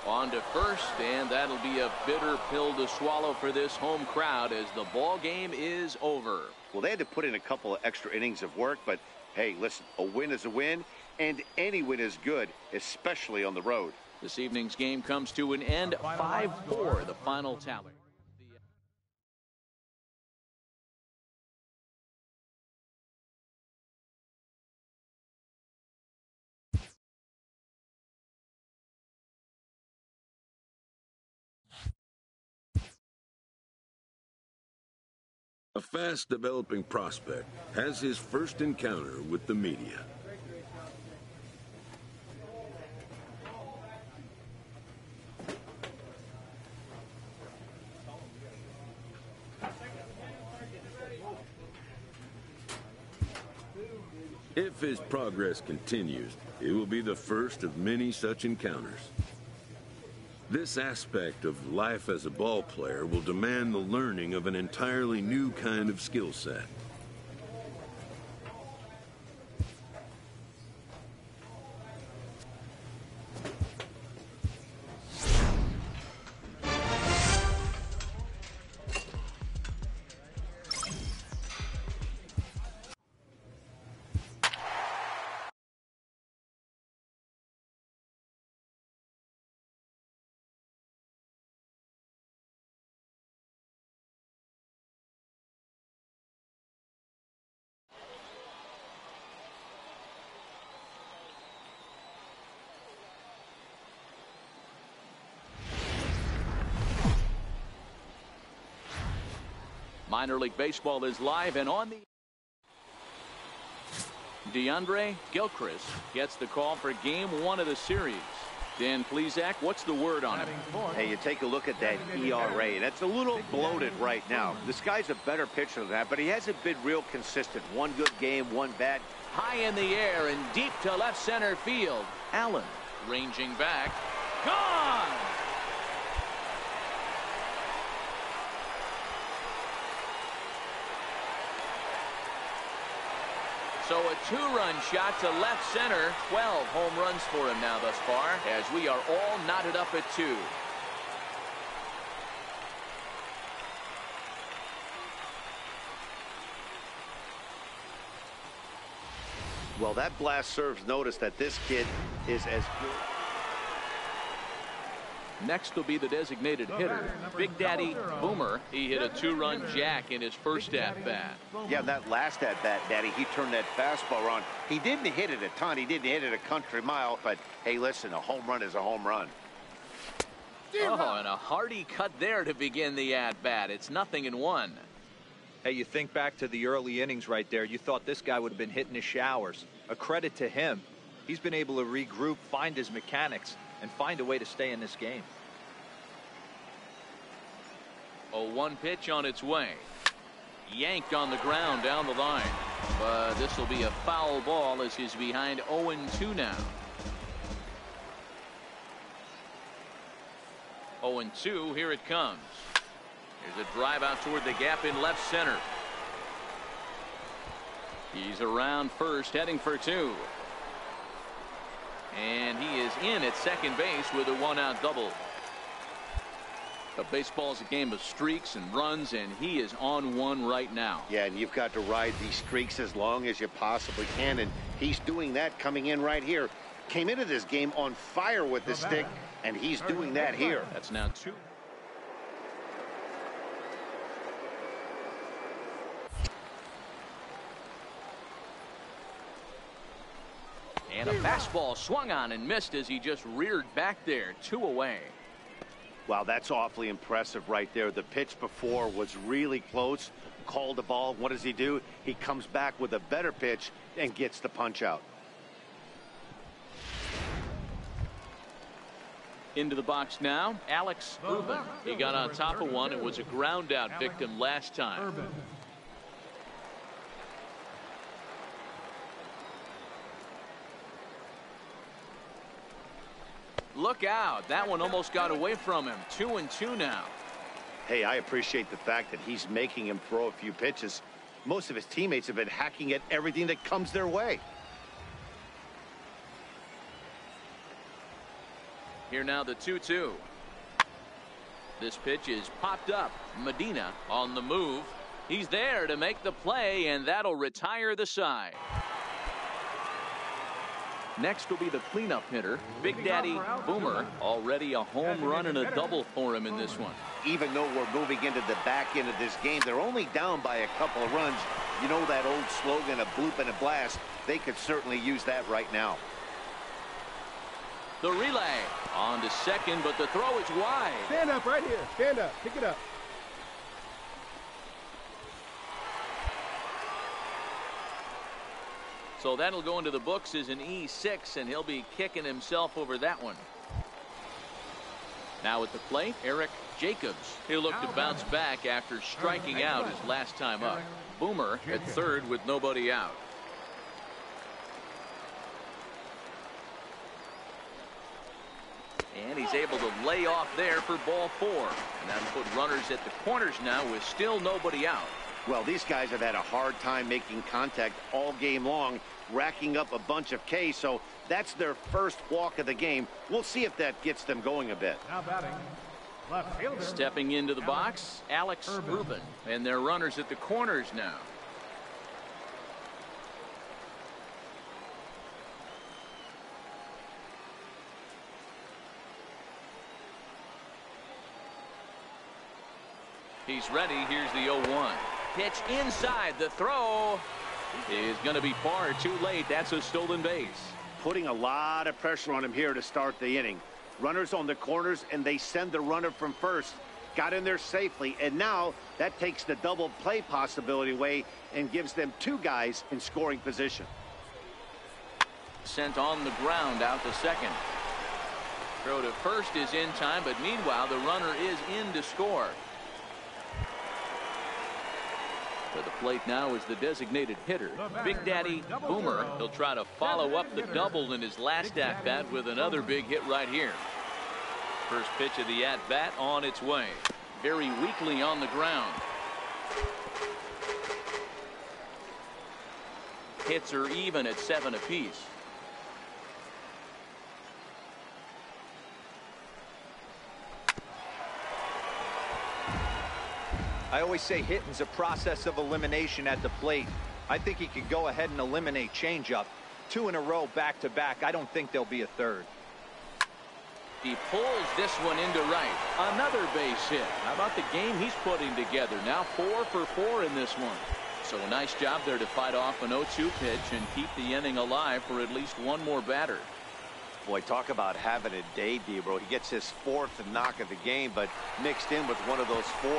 On to first, and that'll be a bitter pill to swallow for this home crowd as the ball game is over. Well, they had to put in a couple of extra innings of work, but hey, listen, a win is a win, and any win is good, especially on the road. This evening's game comes to an end, 5-4, the final tally. A fast-developing prospect has his first encounter with the media. If his progress continues, it will be the first of many such encounters. This aspect of life as a ball player will demand the learning of an entirely new kind of skill set. Minor League Baseball is live and on the. DeAndre Gilchrist gets the call for game 1 of the series. Dan Plesac, what's the word on him? Hey, you take a look at that ERA, and it's a little bloated right now. This guy's a better pitcher than that, but he hasn't been real consistent. One good game, one bad. High in the air and deep to left center field. Allen ranging back. Gone! So a 2-run shot to left center. 12 home runs for him now thus far, as we are all knotted up at 2. Well, that blast serves notice that this kid is as good. Next will be the designated hitter, Big Daddy Boomer. He hit a 2-run jack in his first at-bat. Yeah, that last at-bat, Daddy, he turned that fastball on. He didn't hit it a ton. He didn't hit it a country mile. But, hey, listen, a home run is a home run. Oh, and a hearty cut there to begin the at-bat. It's 0-1. Hey, you think back to the early innings right there. You thought this guy would have been hitting his showers. A credit to him. He's been able to regroup, find his mechanics, and find a way to stay in this game. 0-1 pitch on its way. Yanked on the ground down the line. But this will be a foul ball as he's behind 0-2 now. 0-2, here it comes. Here's a drive out toward the gap in left center. He's around first, heading for 2. And he is in at second base with a 1-out double. But baseball is a game of streaks and runs, and he is on one right now. Yeah, and you've got to ride these streaks as long as you possibly can, and he's doing that coming in right here. Came into this game on fire with the stick, and he's doing that here. That's now 2. And a fastball swung on and missed as he just reared back there. 2 away. Wow, that's awfully impressive right there. The pitch before was really close. Called the ball. What does he do? He comes back with a better pitch and gets the punch out. Into the box now, Alex Urban. He got on top of one. It was a ground out victim last time. Look out. That one almost got away from him. 2-2 now. Hey, I appreciate the fact that he's making him throw a few pitches. Most of his teammates have been hacking at everything that comes their way. Here now the 2-2. This pitch is popped up. Medina on the move. He's there to make the play, and that'll retire the side. Next will be the cleanup hitter, Big Daddy Boomer. Already a home run and a double for him in this one. Even though we're moving into the back end of this game, they're only down by a couple of runs. You know that old slogan, a bloop and a blast. They could certainly use that right now. The relay on to second, but the throw is wide. Stand up right here. Stand up. Pick it up. So that'll go into the books as an E6, and he'll be kicking himself over that one. Now at the plate, Eric Jacobs. He'll look to bounce back after striking out his last time up. Boomer at third with nobody out. he's able to lay off there for ball 4. And that'll put runners at the corners now with still nobody out. Well, these guys have had a hard time making contact all game long, racking up a bunch of Ks, so that's their first walk of the game. We'll see if that gets them going a bit. Now batting, left fielder. Stepping into the box, Alex Rubin. And their runners at the corners now. He's ready. Here's the 0-1. Pitch inside. The throw is going to be far too late. That's a stolen base. Putting a lot of pressure on him here to start the inning. Runners on the corners, and they send the runner from first. Got in there safely, and now that takes the double play possibility away and gives them 2 guys in scoring position. Sent on the ground out to second. Throw to first is in time, but meanwhile the runner is in to score. To the plate now is the designated hitter, Big Daddy Boomer. He'll try to follow up the double in his last at-bat with another big hit right here. First pitch of the at-bat on its way. Very weakly on the ground. Hits are even at 7 apiece. I always say hitting's a process of elimination at the plate. I think he could go ahead and eliminate changeup. 2 in a row back-to-back. I don't think there'll be a third. He pulls this one into right. Another base hit. How about the game he's putting together? Now 4 for 4 in this one. So a nice job there to fight off an 0-2 pitch and keep the inning alive for at least one more batter. Boy, talk about having a day, Debro. He gets his 4th knock of the game, but mixed in with one of those 4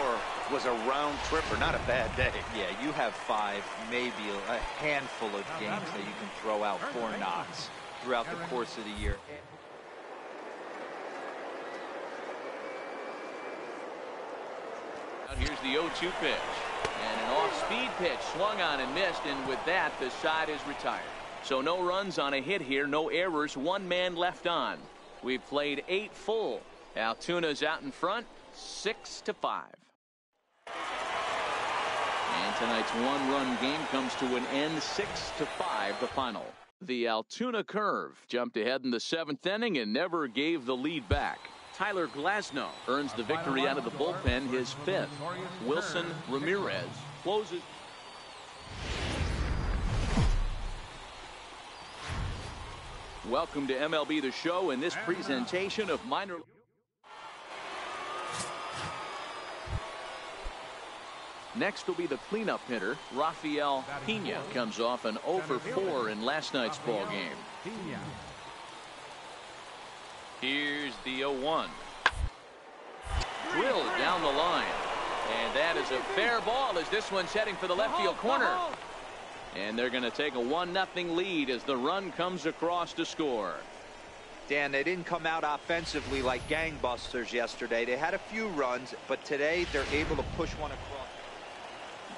was a round tripper. Not a bad day. Yeah, you have 5, maybe a handful of games that you can throw out 4 knocks throughout the course of the year. Here's the 0-2 pitch. And an off-speed pitch swung on and missed, and with that, the side is retired. So no runs on a hit here, no errors, 1 man left on. We've played 8 full. Altuna's out in front, 6-5. And tonight's 1-run game comes to an end, 6-5, the final. The Altoona curve jumped ahead in the 7th inning and never gave the lead back. Tyler Glasnow earns the victory out of the bullpen, his 5th. Wilson Ramirez closes. Welcome to MLB The Show and this presentation of minor. Next will be the cleanup hitter, Rafael Pena. Comes off an 0 for 4 in last night's ball game. Here's the 0-1. Drilled down the line. And that is a fair ball as this one's heading for the left field corner. And they're going to take a 1-0 lead as the run comes across to score. Dan, they didn't come out offensively like gangbusters yesterday. They had a few runs, but today they're able to push one across.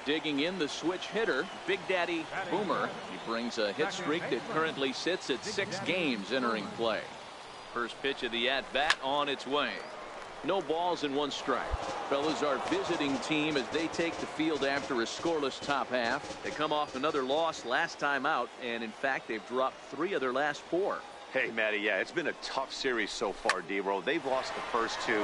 Digging in the switch hitter, Big Daddy Boomer. He brings a hit streak that currently sits at 6 games entering play. First pitch of the at-bat on its way. No balls and 1 strike. Fellas, our visiting team as they take the field after a scoreless top half. They come off another loss last time out, and in fact they've dropped 3 of their last 4. Hey, Matty, yeah, it's been a tough series so far, Debro. They've lost the first 2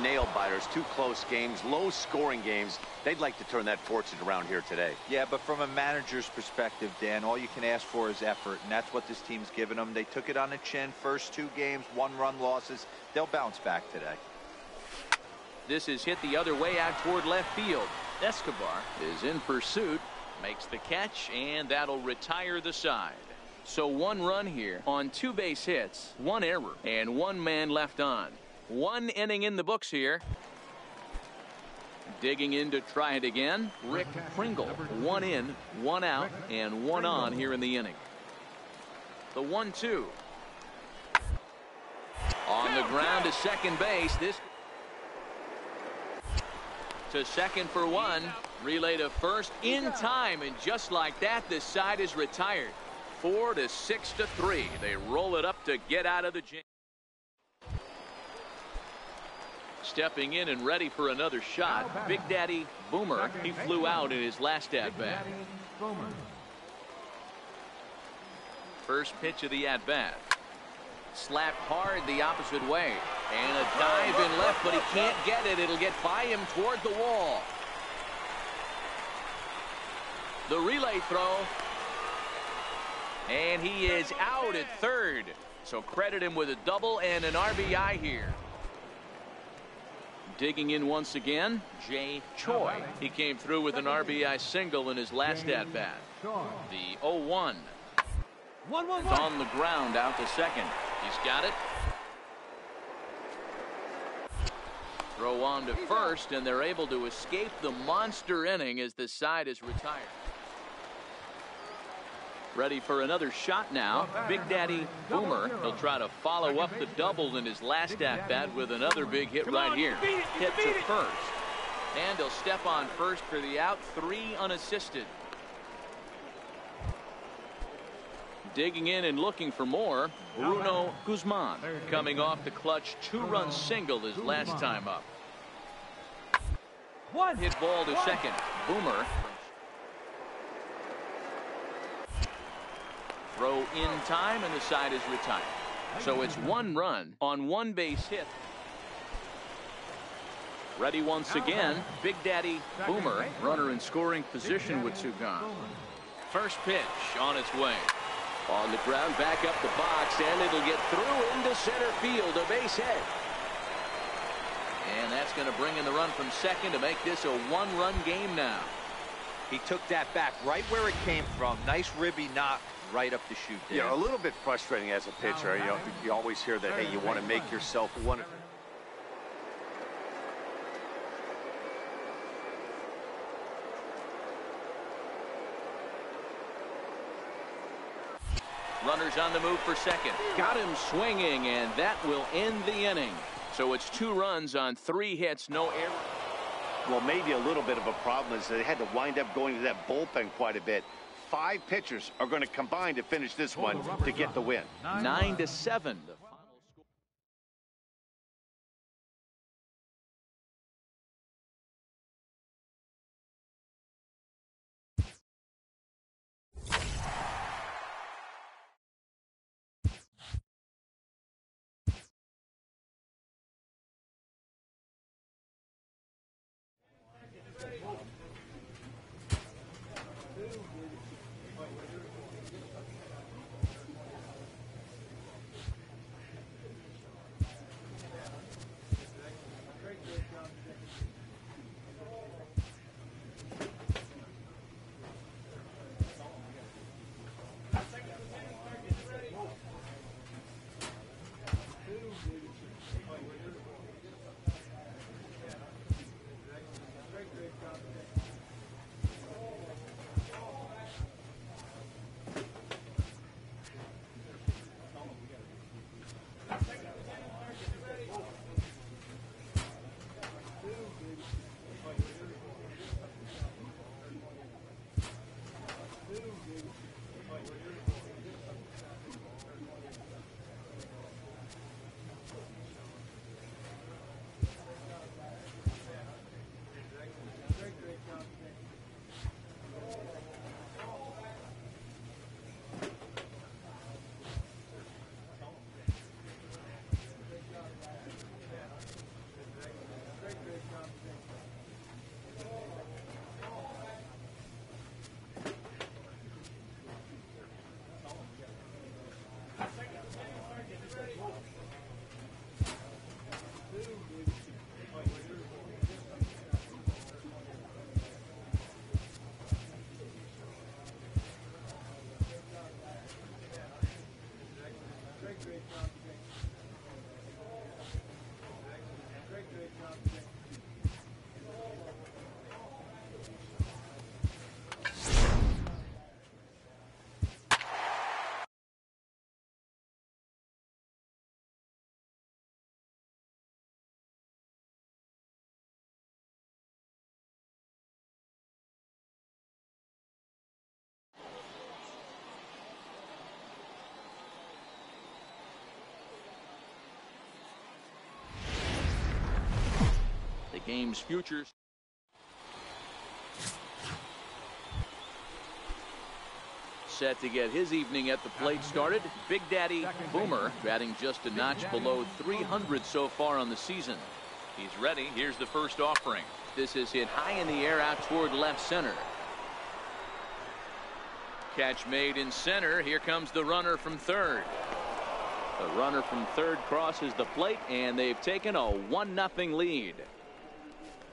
nail-biters, 2 close games, low-scoring games. They'd like to turn that fortune around here today. Yeah, but from a manager's perspective, Dan, all you can ask for is effort, and that's what this team's given them. They took it on the chin. First 2 games, 1-run losses. They'll bounce back today. This is hit the other way out toward left field. Escobar is in pursuit, makes the catch, and that'll retire the side. So 1 run here on 2 base hits, 1 error, and 1 man left on. 1 inning in the books here. Digging in to try it again, Rick Pringle. 1 in, 1 out, and 1 on here in the inning. The 1-2. On the ground to second base. This to second for 1. Relay to first in time, and just like that, this side is retired. 4-6-3. They roll it up to get out of the jam. Stepping in and ready for another shot, Big Daddy Boomer. He flew out in his last at-bat. First pitch of the at-bat. Slapped hard the opposite way. And a dive in left, but he can't get it. It'll get by him toward the wall. The relay throw. And he is out at third. So credit him with a double and an RBI here. Digging in once again, Jay Choi. He came through with an RBI single in his last at-bat. The 0-1. It's on the ground out to second. He's got it. Throw on to first, and they're able to escape the monster inning as the side is retired. Ready for another shot now. Big Daddy Boomer. He'll try to follow up the double in his last at-bat with another big hit right here. Hit to first. And he'll step on first for the out. 3 unassisted. Digging in and looking for more, Bruno Guzman. Coming off the clutch 2-run single his last time up. Hit ball to second. Boomer. Throw in time, and the side is retired. So it's 1 run on 1 base hit. Ready once again, Big Daddy Boomer. Runner in scoring position with 2 gone. First pitch on its way. On the ground, back up the box, and it'll get through into center field, a base hit. And that's going to bring in the run from second to make this a 1-run game now. He took that back right where it came from. Nice ribby knock right up the chute there. Yeah, a little bit frustrating as a pitcher. You know, you always hear that, hey, you want to make yourself one. Runners on the move for second. Got him swinging, and that will end the inning. So it's 2 runs on 3 hits, no error. Well, maybe a little bit of a problem is they had to wind up going to that bullpen quite a bit. 5 pitchers are going to combine to finish this one to get the win. 9-7. Game's futures. Set to get his evening at the plate started. Big Daddy Boomer batting just a notch below 300 so far on the season. He's ready. Here's the first offering. This is hit high in the air out toward left center. Catch made in center. Here comes the runner from third. The runner from third crosses the plate, and they've taken a 1-0 lead.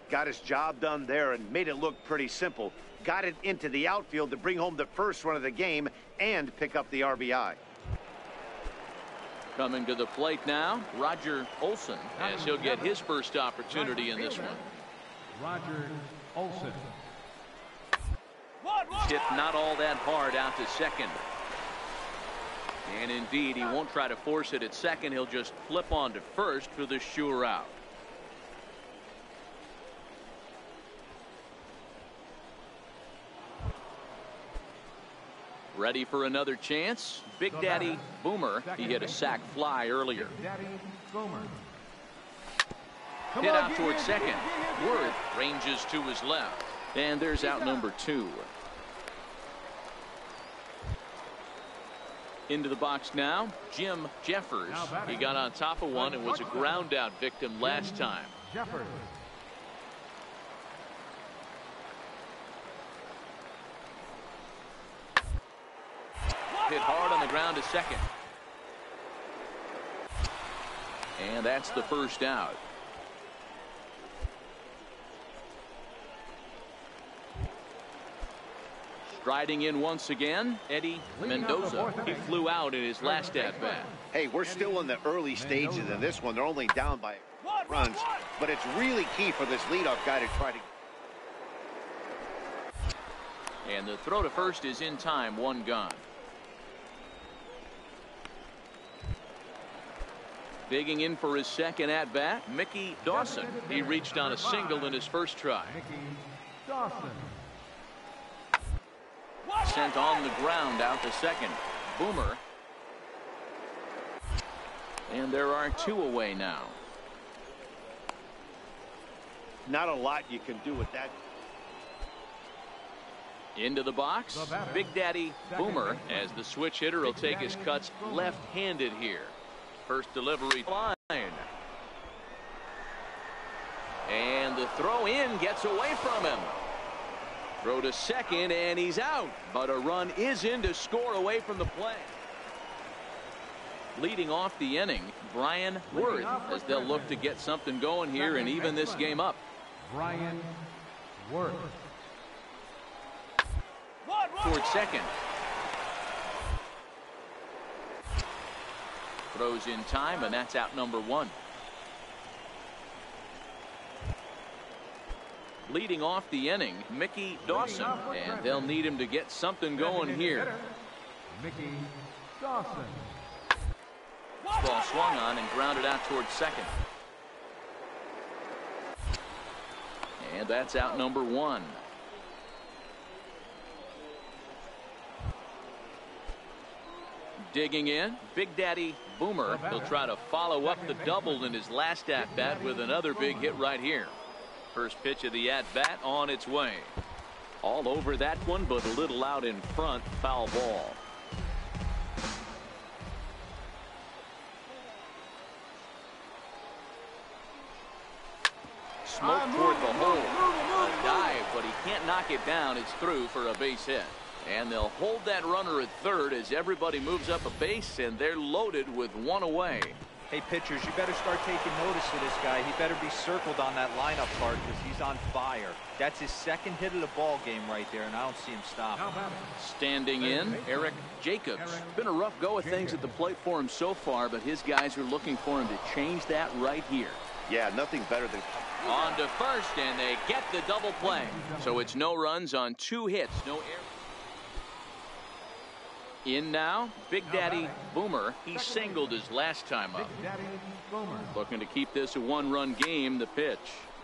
Got his job done there and made it look pretty simple. Got it into the outfield to bring home the first run of the game and pick up the RBI. Coming to the plate now, Roger Olson, as he'll get his first opportunity in this one. Roger Olson. Hit not all that hard out to second. And indeed, he won't try to force it at second. He'll just flip on to first for the sure out. Ready for another chance. Big Daddy Boomer. He hit a sac fly earlier. Daddy Boomer. Hit out towards second. Worth ranges to his left. And there's out number 2. Into the box now, Jim Jeffers. He got on top of one and was a ground out victim last time. Jeffers. Hit hard on the ground to second. And that's the first out. Striding in once again, Eddie Mendoza. He flew out in his last at-bat. Hey, we're still in the early stages in this one. They're only down by runs, but it's really key for this leadoff guy to try to. And the throw to first is in time, 1 gone. Digging in for his second at-bat, Mickey Dawson. He reached on a single in his first try. Mickey Dawson. Sent on the ground out to second. Boomer. And there are 2 away now. Not a lot you can do with that. Into the box, Big Daddy Boomer, as the switch hitter will take his cuts left-handed here. First delivery line. And the throw in gets away from him. Throw to second, and he's out. But a run is in to score away from the play. Leading off the inning, Brian Worth, as they'll look to get something going here and even this game up. Brian Worth. Towards second. Throws in time, and that's out number 1. Leading off the inning, Mickey Dawson, and they'll need him to get something going here. Mickey Dawson. Ball swung on and grounded out towards second. And that's out number 1. Digging in, Big Daddy Boomer. He'll try to follow up the double in his last at-bat with another big hit right here. First pitch of the at-bat on its way. All over that one, but a little out in front. Foul ball. Smoke toward the hole. A dive, but he can't knock it down. It's through for a base hit. And they'll hold that runner at third as everybody moves up a base, and they're loaded with 1 away. Hey, pitchers, you better start taking notice of this guy. He better be circled on that lineup card because he's on fire. That's his second hit of the ball game right there, and I don't see him stopping. Standing in, Eric Jacobs. Been a rough go of things at the plate for him so far, but his guys are looking for him to change that right here. Yeah, nothing better than. On to first, and they get the double play. So it's no runs on 2 hits, no errors. In now, Big Daddy Boomer. He singled his last time up. Looking to keep this a 1-run game. The pitch.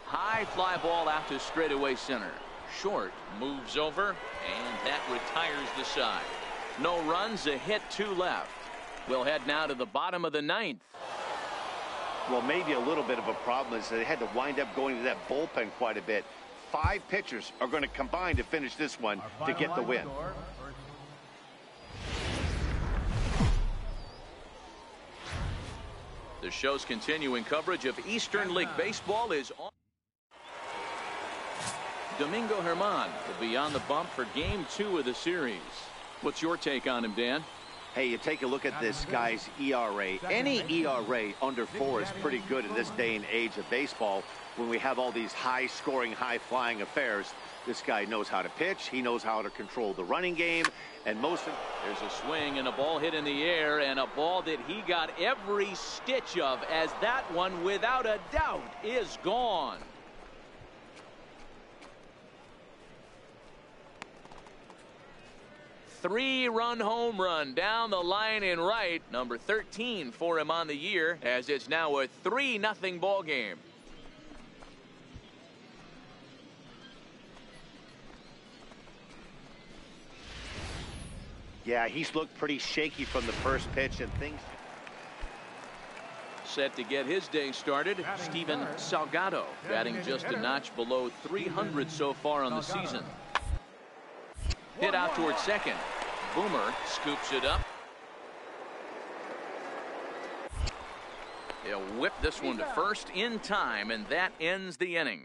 High fly ball out to straightaway center. Short moves over, and that retires the side. No runs, a hit, 2 left. We'll head now to the bottom of the 9th. Well, maybe a little bit of a problem is they had to wind up going to that bullpen quite a bit. 5 pitchers are going to combine to finish this one to get the win. The show's continuing coverage of Eastern League Baseball is on. Domingo Germán will be on the bump for Game 2 of the series. What's your take on him, Dan? Hey, you take a look at this guy's ERA. Any ERA under 4 is pretty good in this day and age of baseball when we have all these high-scoring, high-flying affairs. This guy knows how to pitch. He knows how to control the running game. And There's a swing and a ball hit in the air, and a ball that he got every stitch of, as that one, without a doubt, is gone. Three-run home run down the line in right, number 13 for him on the year, as it's now a 3-0 ball game. Yeah, he's looked pretty shaky from the first pitch, and things set to get his day started. Steven Salgado batting just a notch below 300 so far on the season. Hit out towards second. Boomer scoops it up. He'll whip this one to first in time, and that ends the inning.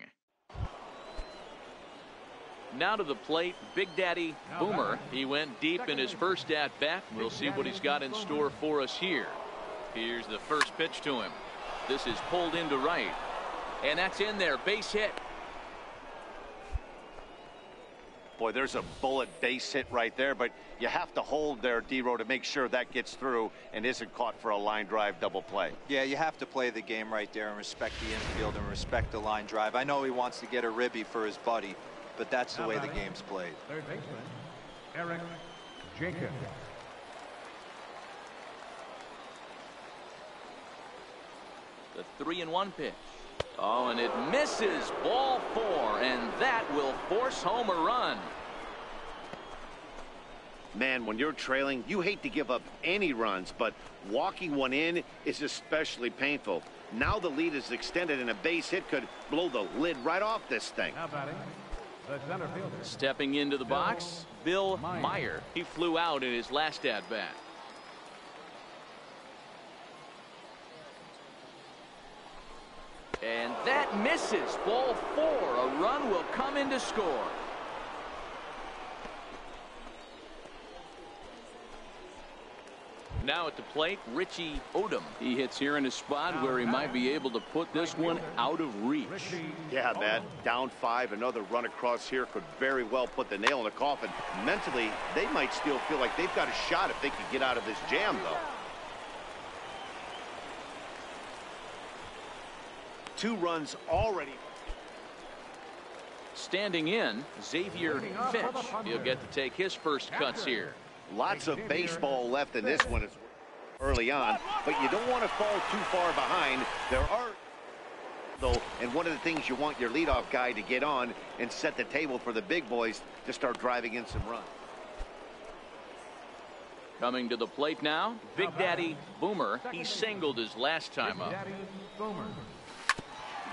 Now to the plate, Big Daddy Boomer. He went deep in his first at-bat. We'll see what he's got in store for us here. Here's the first pitch to him. This is pulled into right. And that's in there. Base hit. Boy, there's a bullet base hit right there, but you have to hold there, D-Row, to make sure that gets through and isn't caught for a line drive double play. Yeah, you have to play the game right there and respect the infield and respect the line drive. I know he wants to get a ribby for his buddy, but that's the way the game's played. Third baseman, Eric Jenkins. The 3-1 pitch. Oh, and it misses. Ball 4, and that will force home a run. Man, when you're trailing, you hate to give up any runs, but walking one in is especially painful. Now the lead is extended, and a base hit could blow the lid right off this thing. Now batting, the center fielder. Stepping into the box, Bill Meyer. He flew out in his last at-bat. And that misses. Ball 4. A run will come in to score. Now at the plate, Richie Odom. He hits here in a spot where he might be able to put this one out of reach. Yeah, man, down 5, another run across here could very well put the nail in the coffin. Mentally, they might still feel like they've got a shot if they can get out of this jam, though. 2 runs already. Standing in, Xavier Finch. He'll get to take his first cuts here. Lots of baseball left in this one early on, but you don't want to fall too far behind. There are, though, and one of the things you want your leadoff guy to get on and set the table for the big boys to start driving in some runs. Coming to the plate now, Big Daddy Boomer. He singled his last time up.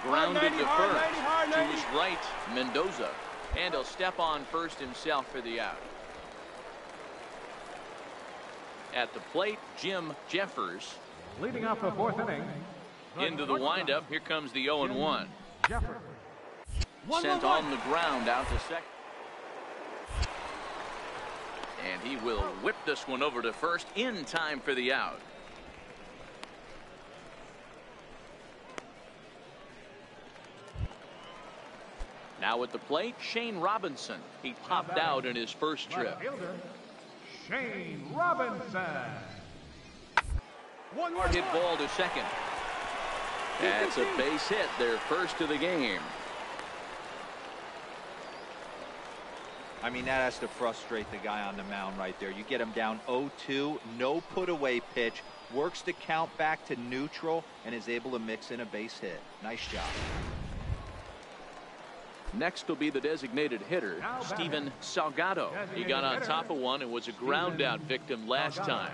Grounded to first. To his right, Mendoza. And he'll step on first himself for the out. At the plate, Jim Jeffers. Leading off the 4th inning. Into the windup. Here comes the 0-1. Sent on the ground out to second. And he will whip this one over to first in time for the out. Now at the plate, Shane Robinson. He popped out in his first trip. Shane Robinson. Hard hit ball to second. That's a base hit, their first of the game. I mean, that has to frustrate the guy on the mound right there. You get him down 0-2, no put away pitch, works the count back to neutral, and is able to mix in a base hit. Nice job. Next will be the designated hitter, Steven Salgado. He got on top of one and was a ground out victim last time.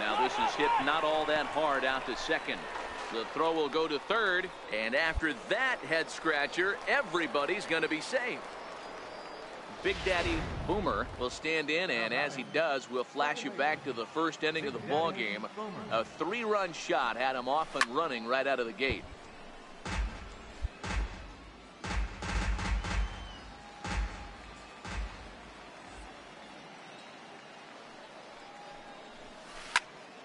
Now this is hit not all that hard out to second. The throw will go to third, and after that head scratcher, everybody's going to be safe. Big Daddy Boomer will stand in, and as he does, we'll flash you back to the first inning of the ball game. A 3-run shot had him off and running right out of the gate.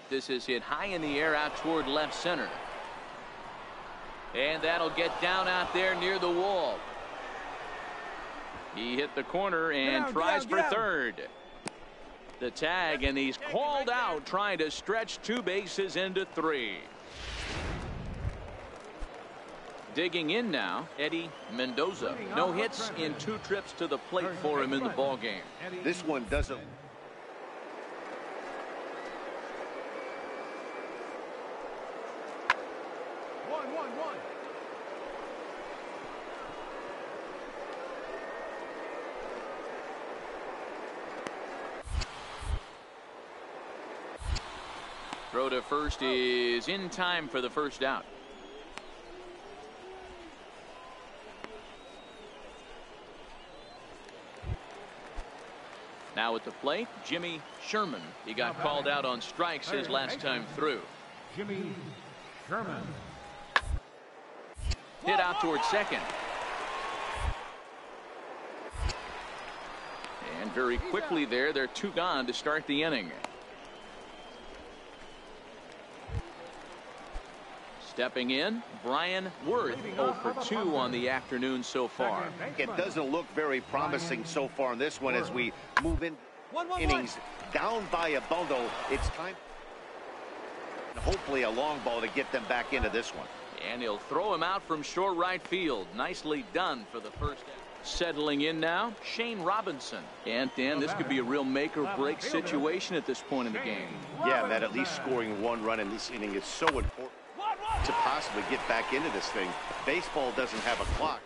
This is hit high in the air out toward left center. And that'll get down out there near the wall. He hit the corner and tries for third. The tag, and he's called out trying to stretch 2 bases into 3. Digging in now, Eddie Mendoza. No hits in 2 trips to the plate for him in the ball game. This one doesn't. Throw to first is in time for the first out. Now at the plate, Jimmy Sherman. He got called out on strikes his last time through. Jimmy Sherman. Hit out toward second. And very quickly there, they're 2 gone to start the inning. Stepping in, Brian Worth, 0 for 2 on the afternoon so far. It doesn't look very promising so far in this one as we move in innings down by a bundle. It's time, hopefully, a long ball to get them back into this one. And he'll throw him out from short right field. Nicely done for the first out. Settling in now, Shane Robinson. And Dan, this could be a real make or break situation at this point in the game. Yeah, that at least scoring 1 run in this inning is so important to possibly get back into this thing. Baseball doesn't have a clock.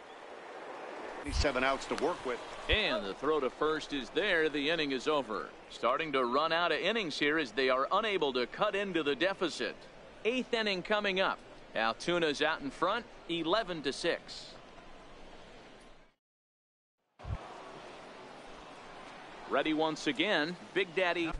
27 outs to work with. And the throw to first is there. The inning is over. Starting to run out of innings here as they are unable to cut into the deficit. 8th inning coming up. Altuna's out in front, 11-6. Ready once again, Big Daddy.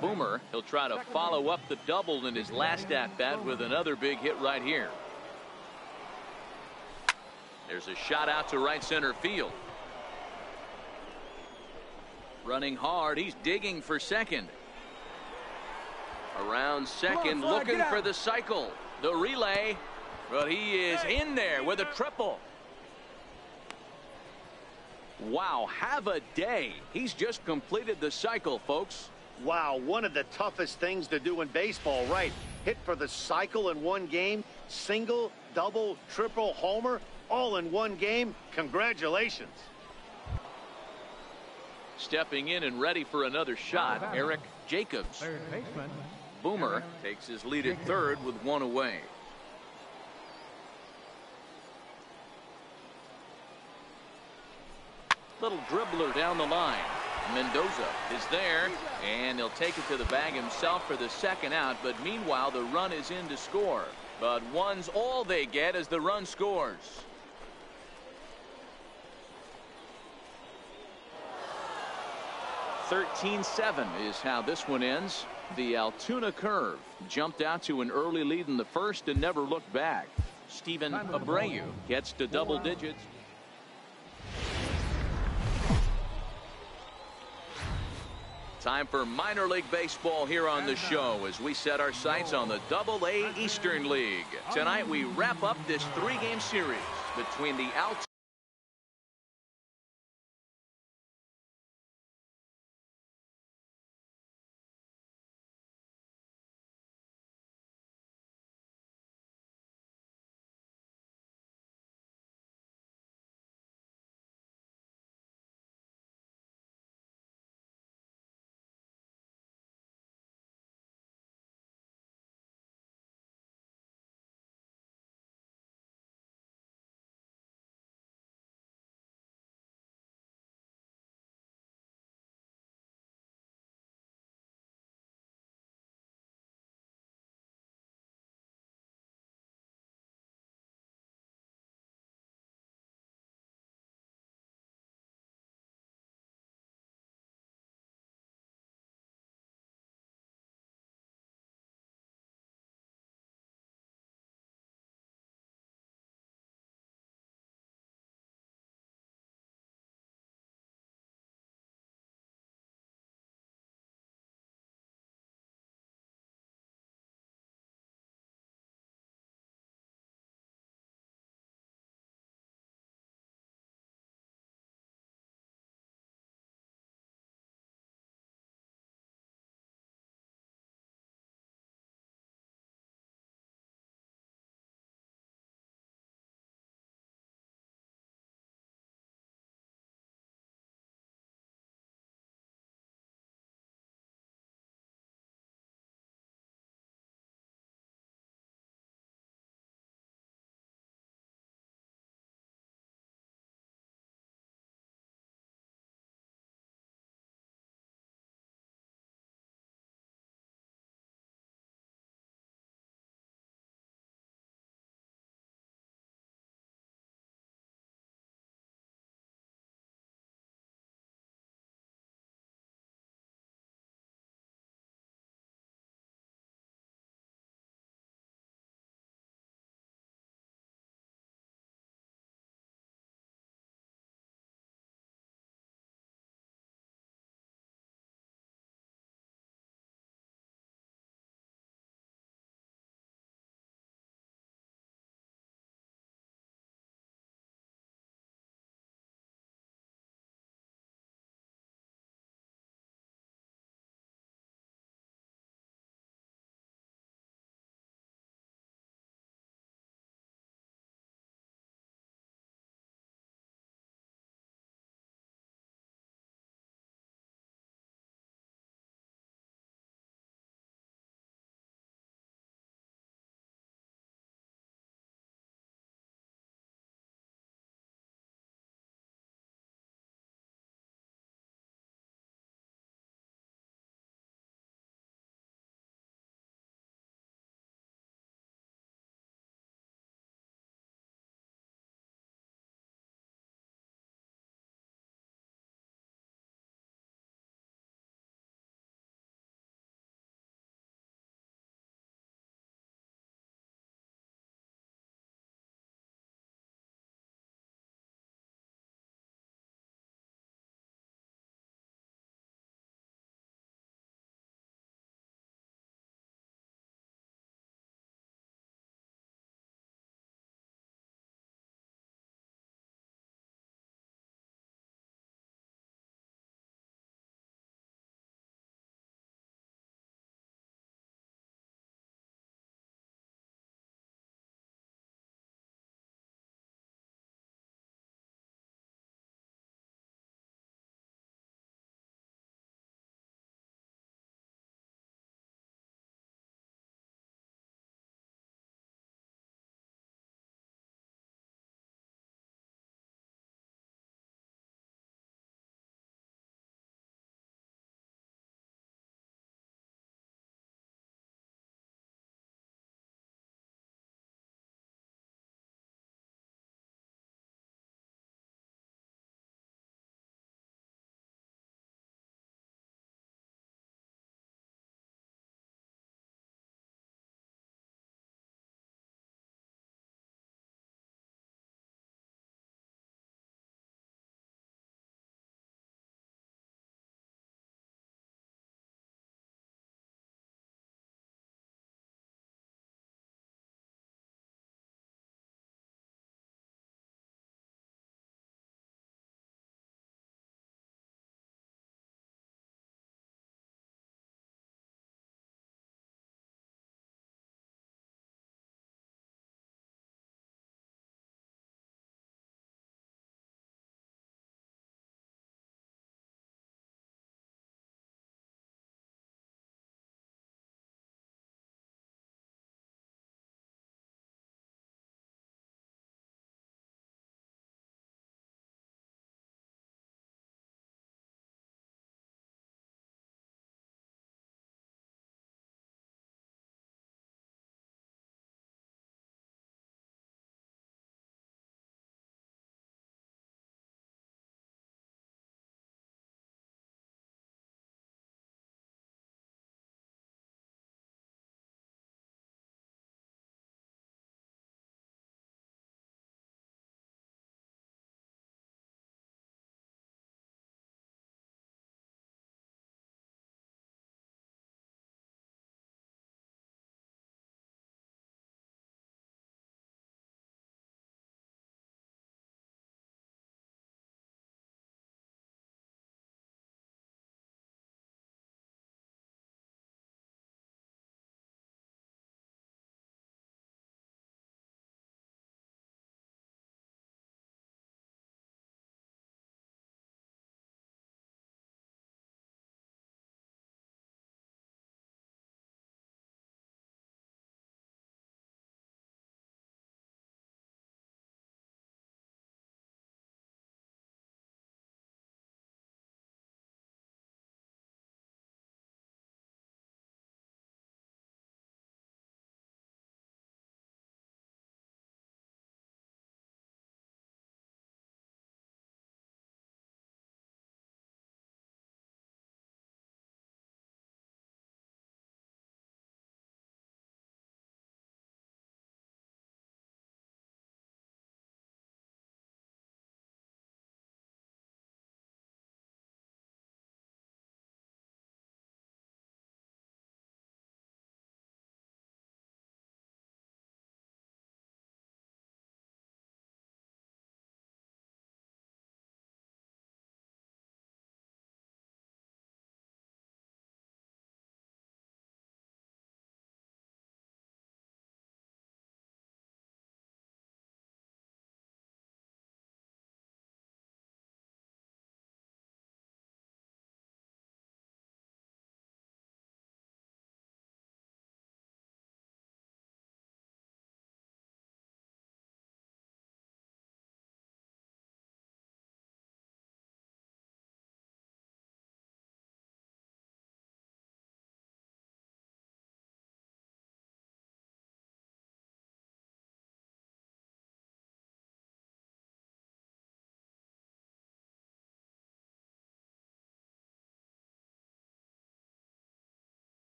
Boomer, he'll try to follow up the double in his last at-bat with another big hit right here. There's a shot out to right center field. Running hard, he's digging for second. Around second, looking for the cycle. The relay, but he is in there with a triple. Wow, have a day. He's just completed the cycle, folks. Wow, one of the toughest things to do in baseball, right? Hit for the cycle in 1 game, single, double, triple, homer, all in 1 game. Congratulations. Stepping in and ready for another shot, Eric Jacobs. Boomer takes his lead at third with 1 away. Little dribbler down the line. Mendoza is there, and he'll take it to the bag himself for the second out, but meanwhile the run is in to score. But 1's all they get as the run scores. (13-7) is how this one ends. The Altoona curve jumped out to an early lead in the first and never looked back. Steven Abreu gets to double digits. Time for minor league baseball here on the show as we set our sights on the Double-A Eastern League. Tonight we wrap up this 3-game series between the outside